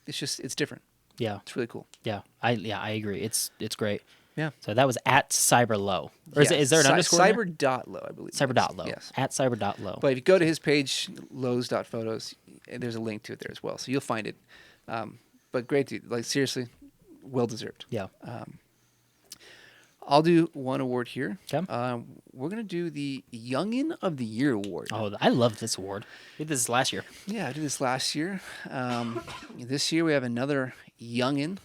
it's different. Yeah. It's really cool. Yeah. I agree. It's great. Yeah. So that was at cyberlow. Or is there an underscore? Cyber.low, I believe. Cyber.low. Yes. At cyber.low. But if you go to his page, lows.photos, there's a link to it there as well. So you'll find it. But great dude. Like seriously, well deserved. Yeah. I'll do one award here. Okay. We're going to do the Youngin of the Year award. Oh, I love this award. We did this last year. Yeah, I did this last year. This year we have another Youngin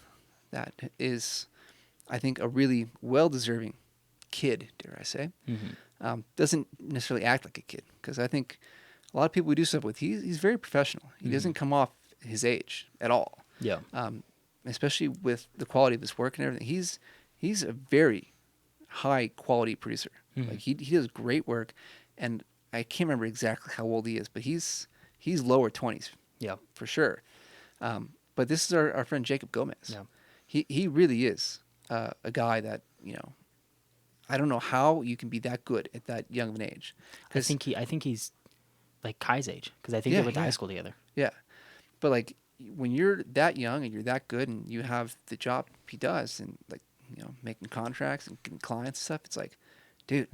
that is, I think, a really well-deserving kid, dare I say. Mm-hmm. Doesn't necessarily act like a kid because I think a lot of people we do stuff with, he's very professional. He doesn't come off his age at all. Yeah. Especially with the quality of his work and everything. He's a very high quality producer. Mm-hmm. Like he does great work, and I can't remember exactly how old he is, but he's lower 20s. Yeah. For sure. But this is our friend Jacob Gomez. Yeah. He really is a guy that, you know, I don't know how you can be that good at that young of an age. I think he's like Kai's age because I think Yeah, they went to yeah. high school together. Yeah, but like when you're that young and you're that good and you have the job he does and like making contracts and getting clients and stuff, it's like, dude,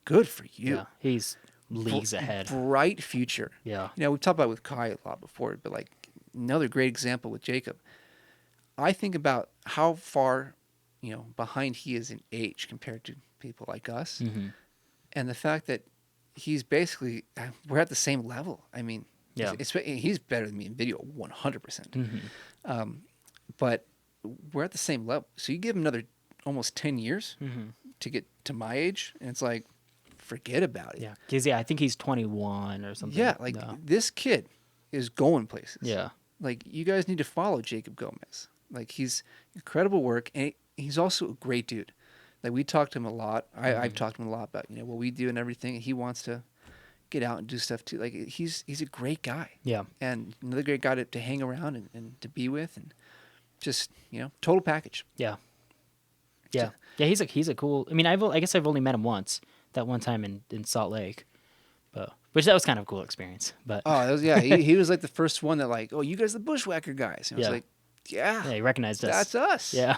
good for you. Yeah, he's leagues ahead. Bright future. Yeah. We've talked about it with Kai a lot before, but like another great example with Jacob. I think about how far, behind he is in age compared to people like us, and the fact that he's basically we're at the same level. I mean, Yeah. he's better than me in video 100%. But we're at the same level. So you give him another almost 10 years to get to my age, and it's like, forget about it. Yeah, because I think he's 21 or something. Yeah, like this kid is going places. Yeah. Like you guys need to follow Jacob Gomez. Like he's incredible work, and he's also a great dude. Like we talked to him a lot. I've talked to him a lot about what we do and everything. And he wants to get out and do stuff too. Like he's a great guy. Yeah. And another great guy to hang around and to be with, and just total package. Yeah. Yeah. Yeah. He's a cool. I mean, I guess I've only met him once. That one time in Salt Lake, which that was kind of a cool experience. But Oh, he was like the first one that like, oh, you guys are the Bushwhacker guys. And I was like, yeah, he recognized us. that's us. Yeah.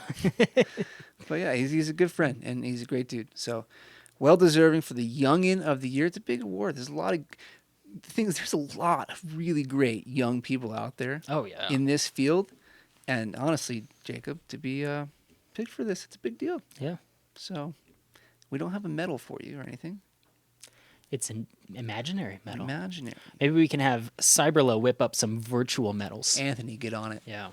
But yeah, he's a good friend and he's a great dude. So well deserving for the youngin of the year. It's a big award. There's a lot of things. There's a lot of really great young people out there. Oh yeah. In this field, and honestly, Jacob, to be picked for this, it's a big deal. Yeah. So we don't have a medal for you or anything. It's an imaginary medal. Imaginary. Maybe we can have Cyberlo whip up some virtual medals. Anthony, get on it. Yeah.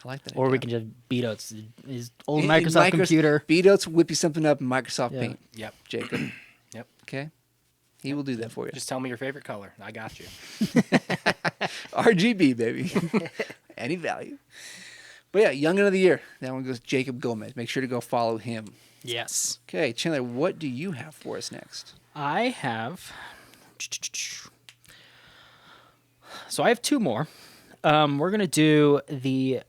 I like that. Or we idea. can just BDOTES his old In Microsoft computer. BDOTES whip you something up in Microsoft Yeah. Paint. Yep. Jacob. Yep. Okay. He will do that for you. Just tell me your favorite color. I got you. RGB, baby. Any value. But yeah, Youngin of the Year. That one goes Jacob Gomez. Make sure to go follow him. Yes. Okay, Chandler, what do you have for us next? I have. So I have two more. We're gonna do the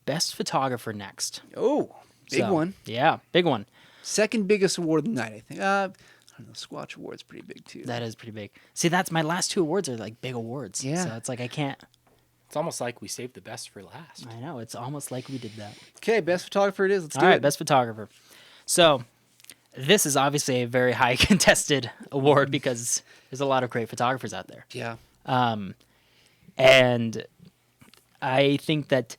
best photographer next. Oh, big So, one. Yeah, big one. Second biggest award of the night, I think. I don't know. Squatch Award's pretty big too. That is pretty big. See, that's my last two awards are like big awards. Yeah. So it's like I can't. It's almost like we saved the best for last. I know. It's almost like we did that. Okay, best photographer it is. Let's do All right, it. best photographer. So this is obviously a very high contested award because there's a lot of great photographers out there. Yeah. And I think that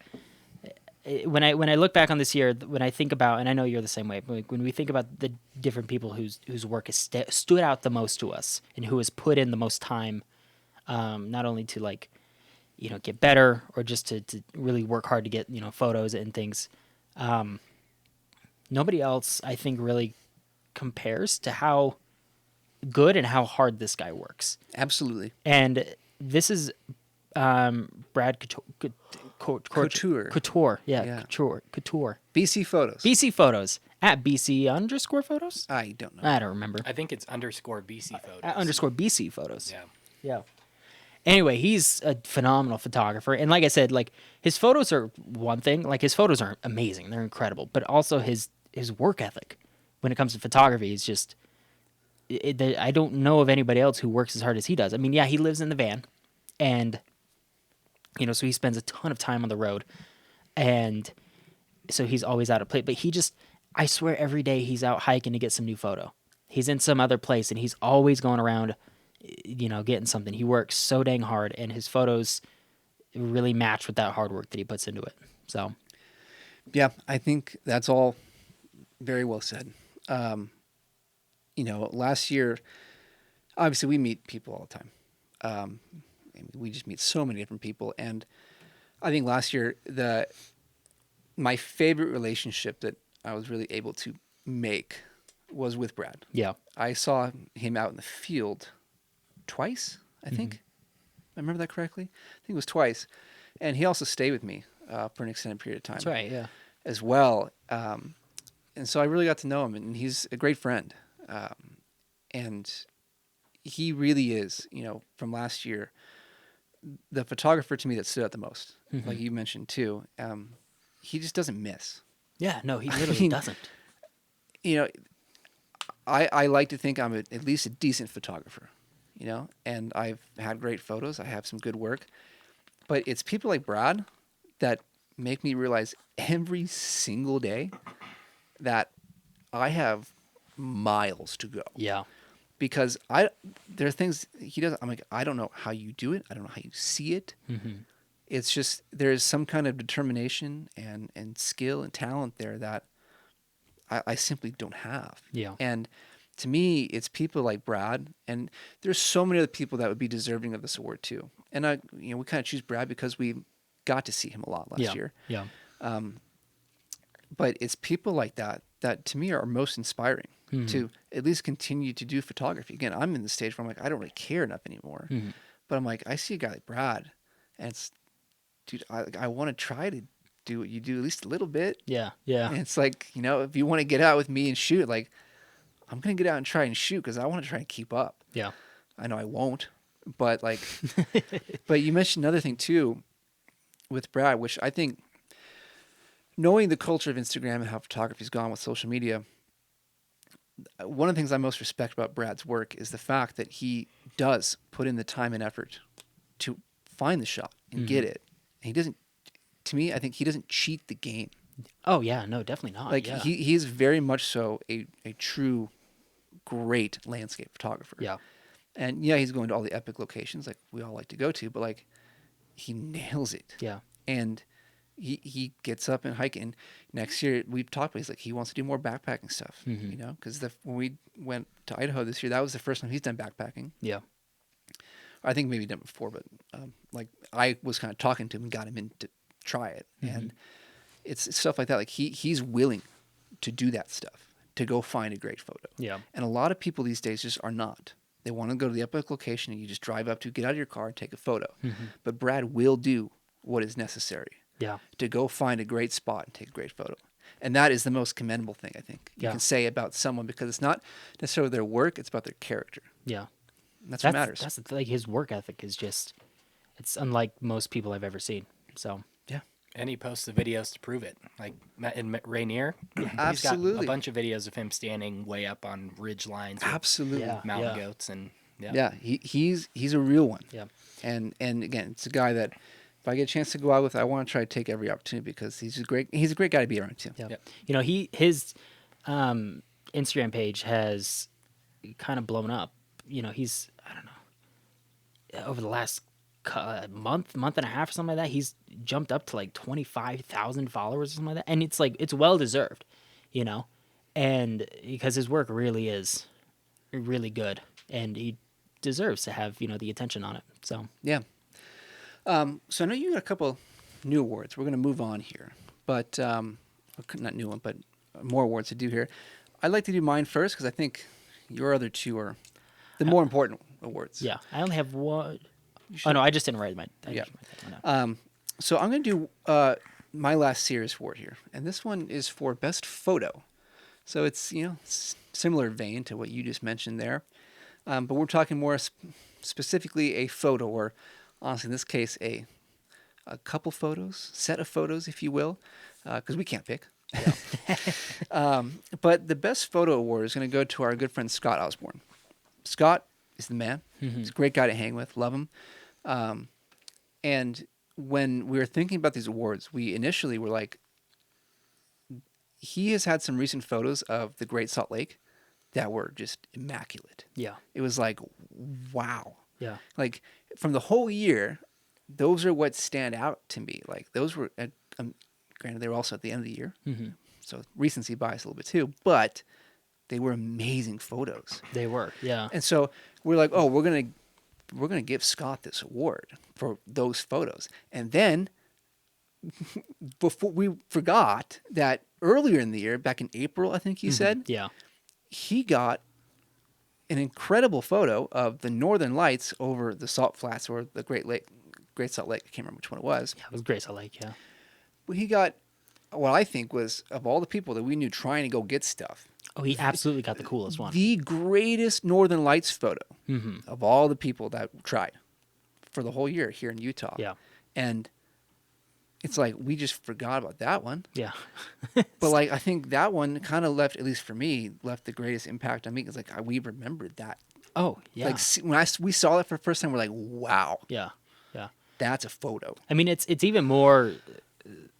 when I look back on this year, when I think about, and I know you're the same way, but like when we think about the different people whose work has stood out the most to us and who has put in the most time, not only to like, get better or just to really work hard to get, photos and things. Nobody else, I think, really compares to how good and how hard this guy works. Absolutely. And this is Brad Couture. Couture. Yeah, Yeah. Couture. BC Photos. BC Photos. At BC_photos? I don't know. I don't remember. I think it's _BC photos. At _BC Photos. Yeah. Yeah. Anyway, he's a phenomenal photographer. And like I said, like his photos are one thing. Like his photos are amazing. They're incredible. But also his work ethic when it comes to photography is just... I don't know of anybody else who works as hard as he does. I mean, yeah, he lives in the van. And, so he spends a ton of time on the road. And so he's always out of place. But I swear every day he's out hiking to get some new photo. He's in some other place and he's always going around, getting something. He works so dang hard and his photos really match with that hard work that he puts into it. So, Yeah, I think that's all very well said. Last year, obviously we meet people all the time. We just meet so many different people. And I think last year, my favorite relationship that I was really able to make was with Brad. yeah. I saw him out in the field twice, I think. I remember that correctly. I think it was twice. And he also stayed with me for an extended period of time. That's right, yeah. As well. And so I really got to know him, and he's a great friend. And he really is, from last year, the photographer to me that stood out the most, like you mentioned too. He just doesn't miss. Yeah, no, he literally doesn't. you know, I like to think I'm at least a decent photographer, you know, and I've had great photos. I have some good work, but it's people like Brad that make me realize every single day that I have miles to go. Yeah. Because there are things he does. I'm like, I don't know how you do it. I don't know how you see it. Mm-hmm. It's just there's some kind of determination and skill and talent there that I simply don't have. Yeah. And to me, it's people like Brad, and there's so many other people that would be deserving of this award too. And we kind of choose Brad because we got to see him a lot last year. Yeah. But it's people like that to me are most inspiring to at least continue to do photography. Again, I'm in the stage where I'm like, I don't really care enough anymore. But I'm like, I see a guy like Brad, and it's, dude, I want to try to do what you do at least a little bit. Yeah. Yeah. And it's like, if you want to get out with me and shoot, like, I'm going to get out and try and shoot because I want to try and keep up. Yeah. I know I won't, but like, but you mentioned another thing too with Brad, which I think, knowing the culture of Instagram and how photography's gone with social media, one of the things I most respect about Brad's work is the fact that he does put in the time and effort to find the shot and get it. And he doesn't, to me, I think he doesn't cheat the game. Oh yeah, no, definitely not. Like yeah. he's very much so a true great landscape photographer. Yeah. And yeah, he's going to all the epic locations like we all like to go to, but like he nails it. Yeah. And he gets up and hiking. And next year we've talked about, he's like, he wants to do more backpacking stuff, because when we went to Idaho this year, that was the first time he's done backpacking. Yeah. I think maybe done before, but like I was kind of talking to him and got him in to try it. And it's stuff like that. Like he's willing to do that stuff, to go find a great photo. Yeah. And a lot of people these days just are not. They want to go to the epic location and you just drive up to, get out of your car and take a photo. But Brad will do what is necessary. Yeah. To go find a great spot and take a great photo. And that is the most commendable thing, I think, you can say about someone, because it's not necessarily their work, it's about their character. Yeah. And that's what matters. That's like his work ethic is just, it's unlike most people I've ever seen. So yeah. And he posts the videos to prove it. Like in Rainier, he's Absolutely. got a bunch of videos of him standing way up on ridge lines with Absolutely. mountain goats, and he's a real one. Yeah. And again, it's a guy that if I get a chance to go out with, I want to try to take every opportunity, because he's a great guy to be around too. Yeah. His Instagram page has kind of blown up. He's, I don't know, over the last month and a half or something like that, he's jumped up to like 25,000 followers or something like that. And it's like, it's well deserved, and because his work really is really good, and he deserves to have, the attention on it. So, yeah. So I know you got a couple new awards. We're going to move on here, but not new one, but more awards to do here. I'd like to do mine first, because I think your other two are the more important awards. Yeah, I only have one. Oh no, I just didn't write mine. So I'm going to do my last serious award here, and this one is for best photo. So it's similar vein to what you just mentioned there, but we're talking more specifically a photo, or honestly in this case a couple photos, set of photos, if you will, because we can't pick. But the best photo award is going to go to our good friend Scott Osborne. Scott is the man. He's a great guy to hang with. Love him. And when we were thinking about these awards, we initially were like, he has had some recent photos of the Great Salt Lake that were just immaculate. Yeah. It was like, wow. Yeah. Like from the whole year, those are what stand out to me. Like those were, granted, they were also at the end of the year. So recency bias a little bit too, but they were amazing photos. They were, yeah. And so we're like, oh, we're gonna give Scott this award for those photos. And then before we forgot that earlier in the year, back in April, I think he said, yeah, he got an incredible photo of the Northern Lights over the Salt Flats, or the Great Salt Lake. I can't remember which one it was. Yeah, it was Great Salt Lake, yeah. Well, he got what I think was, of all the people that we knew trying to go get stuff, Oh, he absolutely got the coolest one. the greatest Northern Lights photo of all the people that tried for the whole year here in Utah. Yeah. And it's like we just forgot about that one. Yeah. But like I think that one kind of left, at least for me, left the greatest impact on me because like we remembered that. Oh, yeah. Like when we saw it for the first time, we're like, wow, Yeah. Yeah. that's a photo. I mean, it's even more,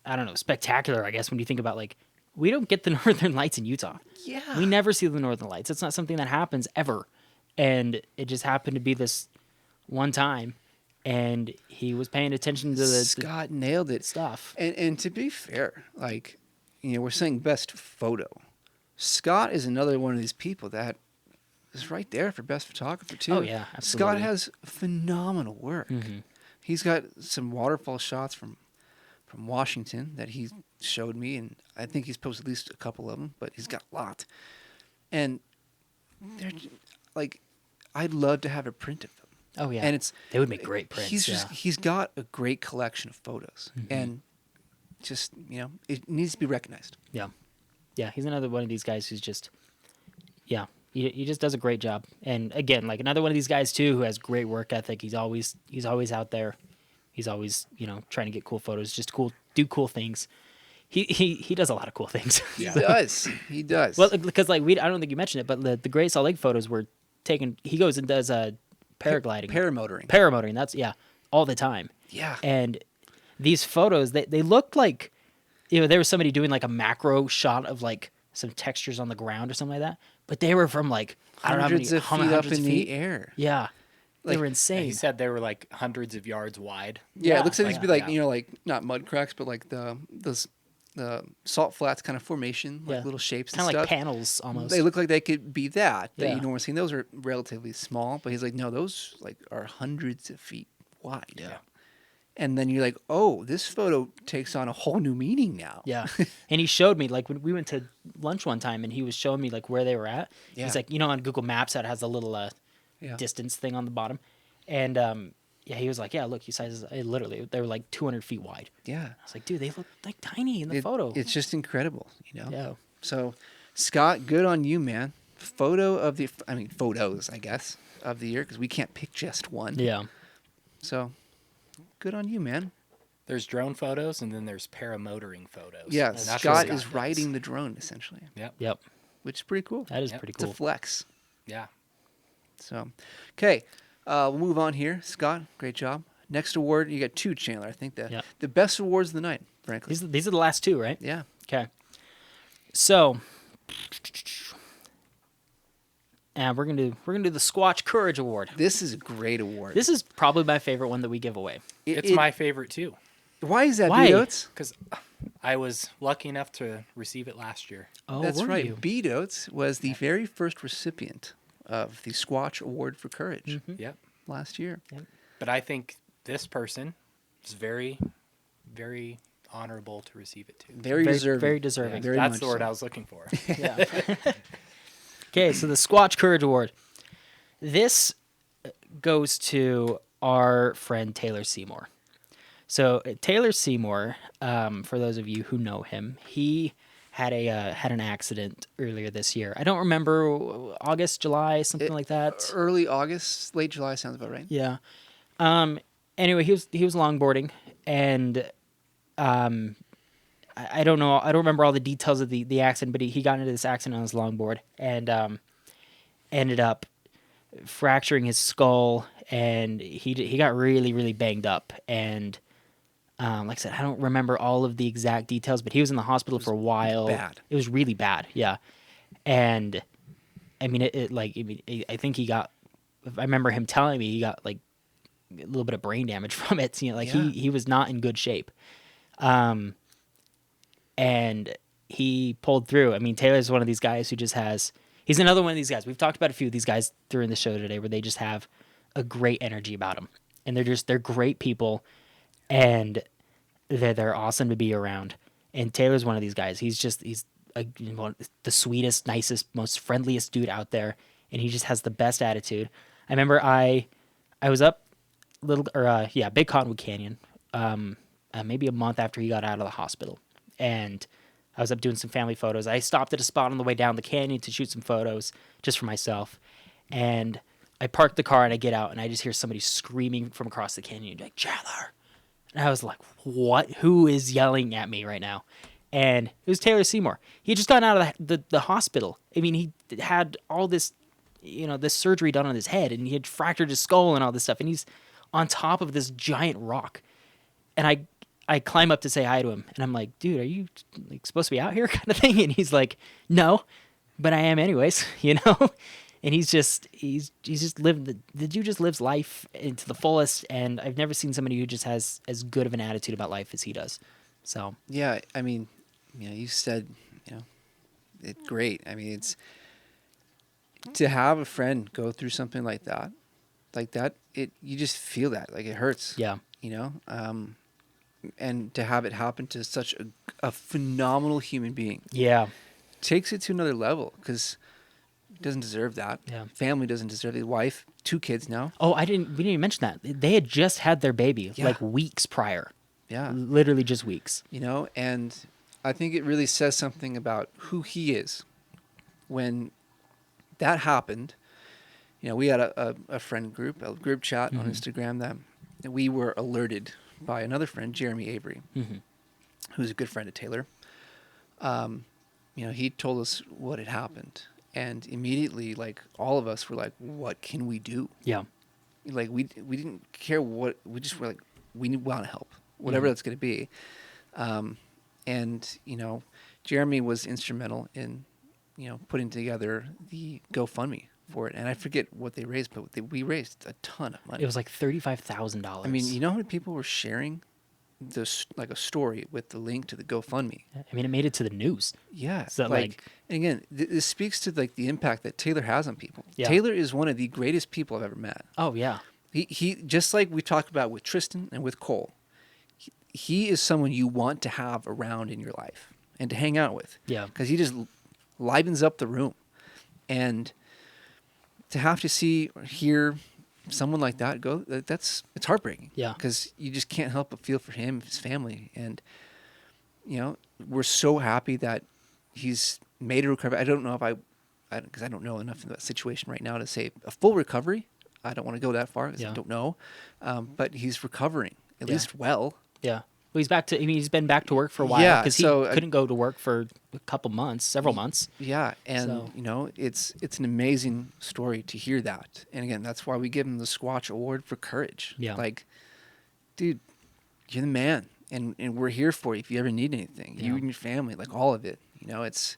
I don't know, spectacular, I guess, when you think about, like, we don't get the Northern Lights in Utah. Yeah. We never see the Northern Lights. It's not something that happens ever. And it just happened to be this one time, and he was paying attention to the Scott nailed it. stuff. And to be fair, like, we're saying best photo. Scott is another one of these people that is right there for best photographer too. Oh, yeah, absolutely. Scott has phenomenal work. Mm-hmm. He's got some waterfall shots from Washington that he showed me, and I think he's posted at least a couple of them, but he's got a lot. And they're like, I'd love to have a print of them. Oh, yeah. And they would make great prints. He's got a great collection of photos, and just it needs to be recognized. Yeah. Yeah, he's another one of these guys who's just, yeah, he just does a great job. And again, like another one of these guys too who has great work ethic. He's always out there. He's always, trying to get cool photos, just do cool things. He does a lot of cool things. He does. He does. Well, because like I don't think you mentioned it, but the Great Salt Lake photos were taken. He goes and does paragliding, paramotoring. That's all the time. Yeah. And these photos, they looked like, there was somebody doing like a macro shot of like some textures on the ground or something like that. But they were from like hundreds of feet up in the air. Yeah. They Like, were insane. He said they were like hundreds of yards wide. Yeah, it looks like these be like, yeah. like not mud cracks, but like the salt flats kind of formation, like Yeah. little shapes and Kind of stuff. like panels almost. They look like they could be that Yeah. you normally see. Those are relatively small, but he's like, no, those like are hundreds of feet wide. Yeah. And then you're like, oh, this photo takes on a whole new meaning now. Yeah. And he showed me, like, when we went to lunch one time and he was showing me, like, where they were at. Yeah. He's like, on Google Maps, that has a little Yeah. distance thing on the bottom. And, he was like, yeah, look, these sizes, literally, they were like 200 feet wide. Yeah. I was like, dude, they look like tiny in the photo. It's just incredible, Yeah. So, Scott, good on you, man. Photos, I guess, of the year, because we can't pick just one. Yeah. So, good on you, man. There's drone photos and then there's paramotoring photos. Yeah, And that's Scott what is riding the drone, essentially, Yep. which is pretty cool. That is Yep. pretty It's a cool. flex. Yeah. So, okay, we'll move on here. Scott, great job. Next award, you got two, Chandler. I think the best awards of the night, frankly. These are the last two, right? Yeah. Okay. So, and we're gonna do the Squatch Courage Award. This is a great award. This is probably my favorite one that we give away. It's my favorite too. Why is that, Why? BDOTES? Because I was lucky enough to receive it last year. Oh, That's were right. you? BDOTES was the very first recipient of the Squatch Award for Courage Mm-hmm. Yep. last year. But I think this person is very, very honorable to receive it too. Very deserving. Very deserving. Very That's much the word so. I was looking for. Yeah. Okay, so the Squatch Courage Award. This goes to our friend Taylor Seymour. So Taylor Seymour, for those of you who know him, he had an accident earlier this year. I don't remember, August, July, something like that. Early August, late July sounds about right. Yeah. Anyway, he was longboarding, and I don't know. I don't remember all the details of the accident, but he got into this accident on his longboard and ended up fracturing his skull, and he got really, really banged up. And like I said, I don't remember all of the exact details, but he was in the hospital for a while. bad. It was really bad. Yeah. And I mean, I think he got. I remember him telling me he got like a little bit of brain damage from it. Yeah. He was not in good shape. And he pulled through. I mean, Taylor's one of these guys who just has. He's another one of these guys. We've talked about a few of these guys during the show today, where they just have a great energy about them, and they're great people, and they're awesome to be around. And Taylor's one of these guys. He's the sweetest, nicest, most friendliest dude out there, and he just has the best attitude. I remember I was up Big Cottonwood Canyon, maybe a month after he got out of the hospital, and I was up doing some family photos. I stopped at a spot on the way down the canyon to shoot some photos just for myself, and I parked the car and I get out and I just hear somebody screaming from across the canyon, like, Chandler. And I was like, what? Who is yelling at me right now? And it was Taylor Seymour. He had just gotten out of the hospital. I mean, he had all this, this surgery done on his head, and he had fractured his skull and all this stuff. And he's on top of this giant rock. And I climb up to say hi to him, and I'm like, dude, are you like supposed to be out here kind of thing? And he's like, no, but I am anyways, And he's just lived the dude just lives life into the fullest, and I've never seen somebody who just has as good of an attitude about life as he does. So Yeah, I mean, you said, it's great. I mean, it's to have a friend go through something like that, you just feel that, like it hurts. yeah, and to have it happen to such a phenomenal human being yeah, takes it to another level, because he doesn't deserve that. Yeah. Family doesn't deserve it. Wife, 2 kids now. Oh, we didn't even mention that. They had just had their baby Yeah. like weeks prior. Yeah. Literally just weeks. And I think it really says something about who he is. When that happened, we had a friend group, a group chat on Instagram that we were alerted by another friend, Jeremy Avery, who's a good friend of Taylor. He told us what had happened. And immediately, like, all of us were like, what can we do? Yeah. Like, we didn't care what, we just were like, we want to help, whatever that's going to be. And, Jeremy was instrumental in, putting together the GoFundMe for it. And I forget what they raised, but we raised a ton of money. It was like $35,000. I mean, you know how many people were sharing this, like a story with the link to the GoFundMe? I mean, it made it to the news. Yeah. So, and again, this speaks to like the impact that Taylor has on people. Yeah. Taylor is one of the greatest people I've ever met. Oh, yeah. He just like we talked about with Tristan and with Cole, he is someone you want to have around in your life and to hang out with. Yeah. Because he just livens up the room. And to have to see or hear someone like that go, it's heartbreaking. Yeah. Because you just can't help but feel for him, his family. And, we're so happy that he's made a recovery. I don't know if because I don't know enough of that situation right now to say a full recovery. I don't want to go that far because I don't know. But he's recovering, at least well. Yeah. Well, he's been back to work for a while Yeah, because he couldn't go to work for a couple months, several months. Yeah, and it's an amazing story to hear that. And again, that's why we give him the Squatch Award for courage. Yeah. Like, dude, you're the man, and we're here for you if you ever need anything. You and your family, like all of it. It's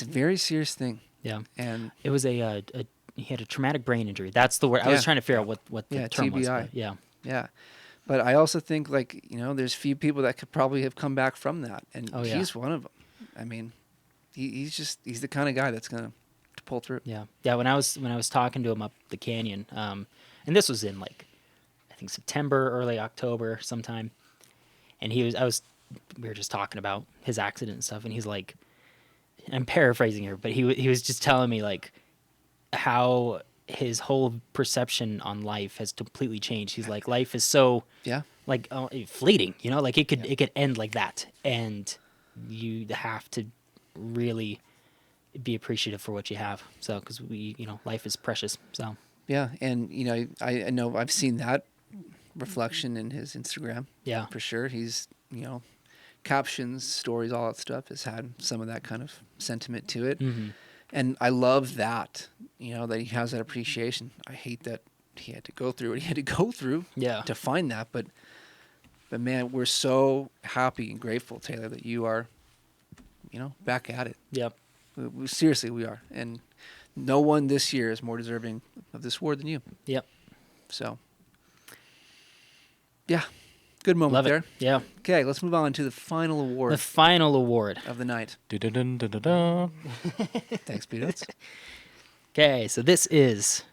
a very serious thing. Yeah. And it was he had a traumatic brain injury. That's the word. I was trying to figure out what the term was. TBI. But yeah. Yeah. But I also think, like, there's few people that could probably have come back from that. And he's one of them. I mean, he's the kind of guy that's going to pull through. Yeah. Yeah. When I was talking to him up the canyon, and this was in like, I think September, early October sometime. And we were just talking about his accident and stuff. And he's like, I'm paraphrasing here, but he was just telling me like how his whole perception on life has completely changed. He's like, life is so like fleeting, like it could end like that, and you have to really be appreciative for what you have. So because life is precious. So yeah, and I know I've seen that reflection in his Instagram. Yeah, for sure. He's captions, stories, all that stuff has had some of that kind of sentiment to it. And I love that, that he has that appreciation. I hate that he had to go through what he had to go through to find that. But man, we're so happy and grateful, Taylor, that you are, back at it. Yep. Seriously, we are. And no one this year is more deserving of this award than you. Yep. So, yeah. Good moment Love there. it. Yeah. Okay, let's move on to the final award. The final award of the night. Dun-dun-dun-dun-dun. Thanks, BDOTES. Okay, so this is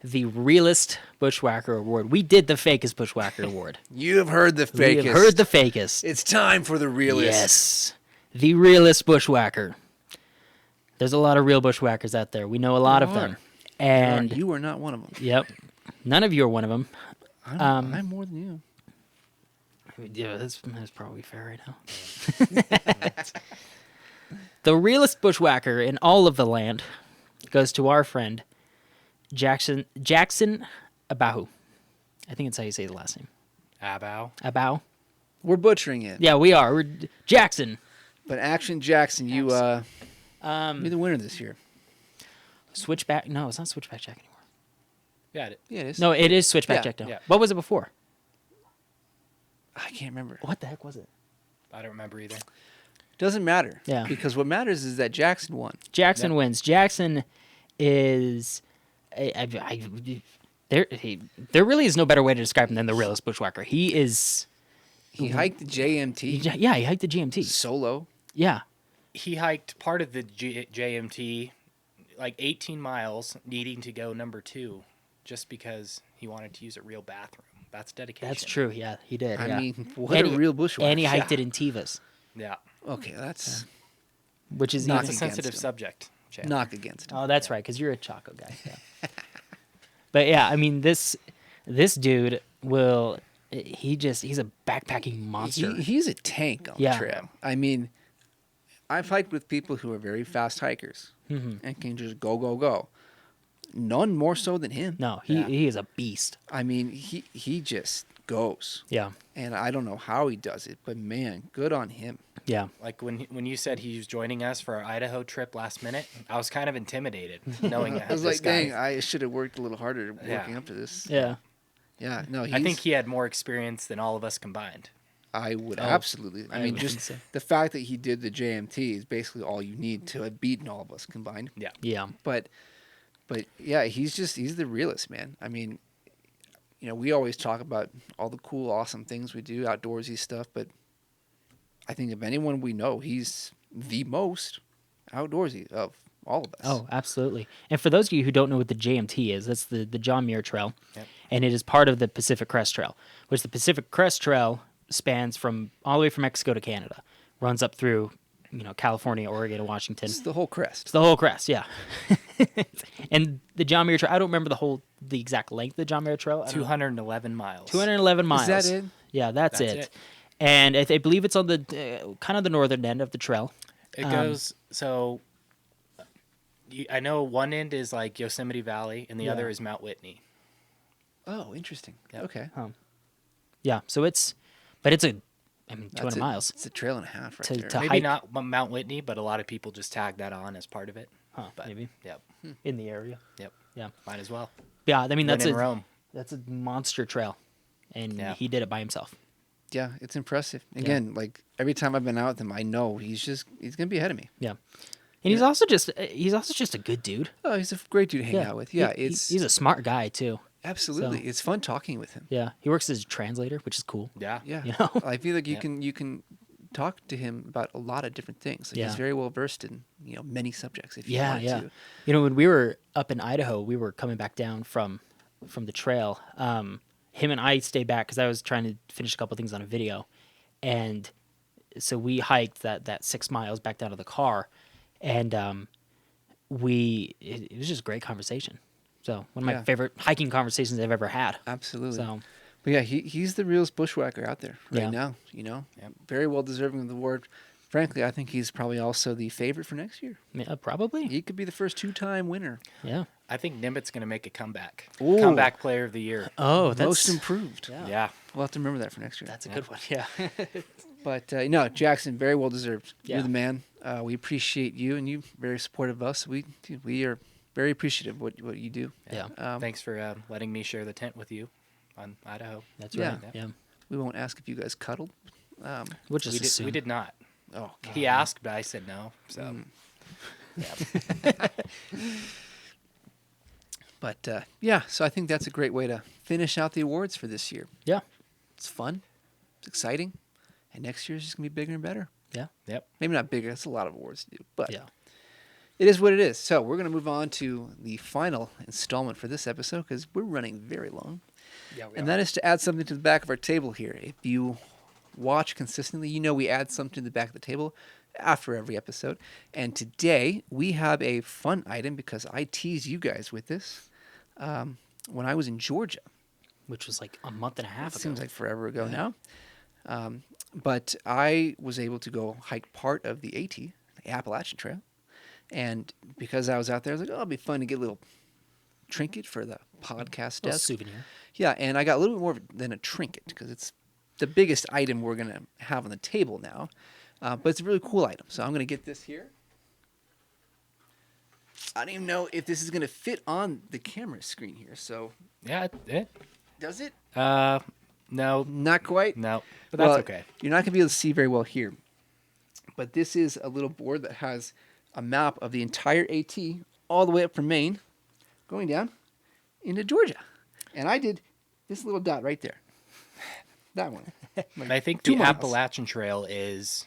the realest Bushwhacker Award. We did the fakest Bushwhacker Award. You have heard the fakest. We have heard the fakest. It's time for the realest. Yes, the realest Bushwhacker. There's a lot of real Bushwhackers out there. We know a lot of them. And you are not one of them. Yep. None of you are one of them. I'm more than you. Yeah, that's probably fair right now. The realest Bushwhacker in all of the land goes to our friend Jackson Abahu. I think it's how you say the last name. Abow. We're butchering it. Yeah, we are. We're Jackson. But Action Jackson, you're the winner this year. Switchback. No, it's not Switchback Jack anymore. Yeah. Yeah, it is. No, it is Switchback Jack now. Yeah. What was it before? I can't remember. What the heck was it? I don't remember either. Doesn't matter. Yeah. Because what matters is that Jackson won. Jackson Yep. wins. Jackson is. There really is no better way to describe him than the realest bushwhacker. He is. He hiked the JMT Yeah, he hiked the GMT. solo. Yeah. He hiked part of the JMT, like 18 miles, needing to go number 2, just because he wanted to use a real bathroom. That's dedication. That's true. Yeah, he did. I yeah. mean, what And a he- real bushwhacker. And he hiked it in Tivas, Yeah. Okay, that's which is Not It's a against sensitive him. subject. Chad. knock against him. Oh, that's right, because you're a Chaco guy. Yeah. But yeah, I mean this dude will. He's a backpacking monster. He's a tank on Yeah. the trail. I mean, I've hiked with people who are very fast hikers Mm-hmm. and can just go. None more so than him. No, Yeah. he is a beast. I mean, he just goes. Yeah, And I don't know how he does it, but man, good on him. yeah. Like when you said he was joining us for our Idaho trip last minute, I was kind of intimidated knowing that I was this like, guy. dang, I should have worked a little harder Yeah. working up to this. Yeah. Yeah, no, I think he had more experience than all of us combined. I would Oh, absolutely. I I mean, would just think so. the fact that he did the JMT is basically all you need to have beaten all of us combined. Yeah. Yeah. But yeah, he's the realest, man. I mean, you know, we always talk about all the cool, awesome things we do, outdoorsy stuff, but I think if anyone we know, he's the most outdoorsy of all of us. Oh, absolutely. And for those of you who don't know what the JMT is, that's the John Muir Trail, Yep. and it is part of the Pacific Crest Trail, which the Pacific Crest Trail spans from all the way from Mexico to Canada, runs up through, California, Oregon, and Washington. It's the whole crest. It's the whole crest, yeah. And the John Muir Trail, I don't remember the exact length of the John Muir Trail. I don't know. 211 miles. 211 miles. Is that it? Yeah, that's That's it. it. And I believe it's on the kind of the northern end of the trail. It goes so. I know one end is like Yosemite Valley, and the Yeah. other is Mount Whitney. Oh, interesting. Yep. Okay. Yeah, so it's 200 That's miles. It's a trail and a half right To- there. to- Maybe hike- not Mount Whitney, but a lot of people just tag that on as part of it. Huh, But, maybe Yep. in the area. Yep. Yeah. Might as well. Yeah, I mean When that's in a Rome. that's a monster trail, and Yeah. he did it by himself. Yeah, it's impressive. Again, like every time I've been out with him, I know he's gonna be ahead of me. Yeah, and he's also just a good dude. Oh, he's a great dude to hang out with. Yeah, he's a smart guy too. absolutely. so- It's fun talking with him. Yeah, he works as a translator, which is cool. Yeah. Yeah, You know? I feel like you Yeah. can talk to him about a lot of different things. Like Yeah. He's very well versed in many subjects. If you Yeah, wanted yeah. to. When we were up in Idaho, we were coming back down from the trail. Him and I stayed back because I was trying to finish a couple things on a video, and so we hiked that 6 miles back down to the car, and it was just a great conversation. So one of my Yeah. favorite hiking conversations I've ever had. Absolutely. So But yeah, he's the realest bushwhacker out there right Yeah. now. Yep. Very well deserving of the award. Frankly, I think he's probably also the favorite for next year. yeah, probably. He could be the first 2-time winner. Yeah. I think Nimmit's going to make a comeback. Ooh. Comeback player of the year. Oh, that's Most improved. Yeah. Yeah. We'll have to remember that for next year. That's a good one. Yeah. But no, Jackson, very well deserved. Yeah. You're the man. We appreciate you, and you very supportive of us. We are very appreciative of what you do. Yeah. Thanks for letting me share the tent with you on Idaho. That's Yeah. right. Yeah. We won't ask if you guys cuddled. We'll just We did, assume. we did not. Oh, He asked, but I said no. So, yeah. But yeah, so I think that's a great way to finish out the awards for this year. Yeah. It's fun, it's exciting, and next year's just gonna be bigger and better. Yeah. Yep. Maybe not bigger. That's a lot of awards to do, but Yeah. it is what it is. So we're gonna move on to the final installment for this episode because we're running very long. Yeah, we And are. that is to add something to the back of our table here. If you watch consistently, we add something to the back of the table after every episode. And today we have a fun item because I teased you guys with this when I was in Georgia. Which was like a month and a half It ago. seems like forever ago now. But I was able to go hike part of the AT, the Appalachian Trail. And because I was out there, I was like, oh, it'll be fun to get a little trinket for the podcast Little desk. souvenir. Yeah, and I got a little bit more than a trinket because it's the biggest item we're going to have on the table now. But it's a really cool item. So I'm going to get this here. I don't even know if this is going to fit on the camera screen here. So Yeah, it. does it? No, Not quite. no, but that's Well, okay. You're not going to be able to see very well here. But this is a little board that has a map of the entire AT all the way up from Maine, going down into Georgia. And I did this little dot right there. That one. And I think 2 the miles. Appalachian Trail is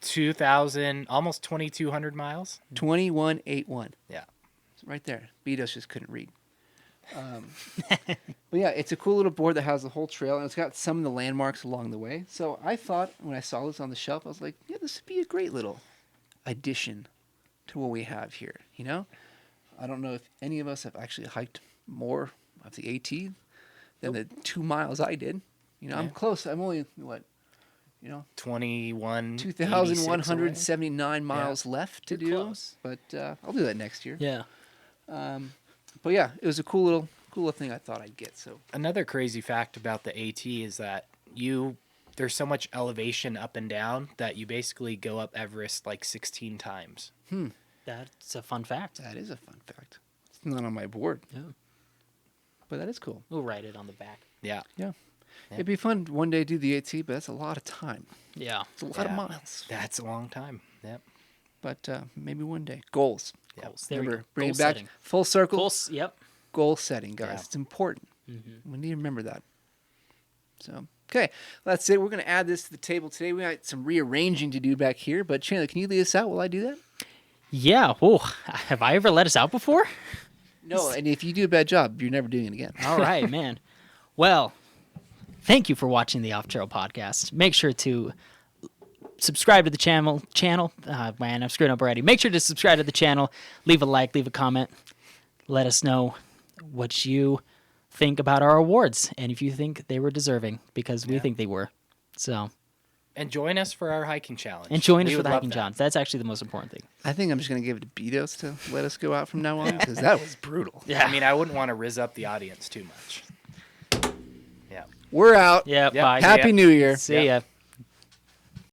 2,000, almost 2,200 miles. 2181. Yeah. It's right there. BDOTES just couldn't read. But yeah, it's a cool little board that has the whole trail, and it's got some of the landmarks along the way. So I thought when I saw this on the shelf, I was like, yeah, this would be a great little addition to what we have here. You know, I don't know if any of us have actually hiked more of the AT than the 2 miles I did. You know, I'm Yeah. close. I'm only what, 21. 2,179 miles left to You're do. close. But I'll do that next year. Yeah. But yeah, it was a cool little thing I thought I'd get. So Another crazy fact about the AT is that there's so much elevation up and down that you basically go up Everest like 16 times. That's a fun fact. that is a fun fact. It's not on my board, Yeah. but that is cool. We'll write it on the back. Yeah. Yeah. It'd be fun one day to do the AT, but that's a lot of time. Yeah. It's a lot of Yeah. miles. That's a long time. Yep. But maybe one day. Goals. Goals. There we Remember, go. bring Goal it back setting. full circle. Yep. Goal setting, guys. Yeah. It's important. Mm-hmm. We need to remember that. So, okay, that's it. We're going to add this to the table today. We got some rearranging to do back here, but Chandler, can you lead us out while I do that? Yeah. Whoa. Have I ever let us out before? No, and if you do a bad job, you're never doing it again. All right, man. Well, thank you for watching the Off Trail Podcast. Make sure to subscribe to the channel. Man, I'm screwing up already. Make sure to subscribe to the channel. Leave a like, leave a comment. Let us know what you think about our awards and if you think they were deserving, because we think they were. So, And join us for our hiking challenge. and join us We for would the love hiking that. challenge. That's actually the most important thing. I think I'm just going to give it to BDOTES to let us go out from now on because that was brutal. Yeah. I mean, I wouldn't want to rizz up the audience too much. Yeah. We're out. Yeah. Yep. Bye. Happy New Year. See ya.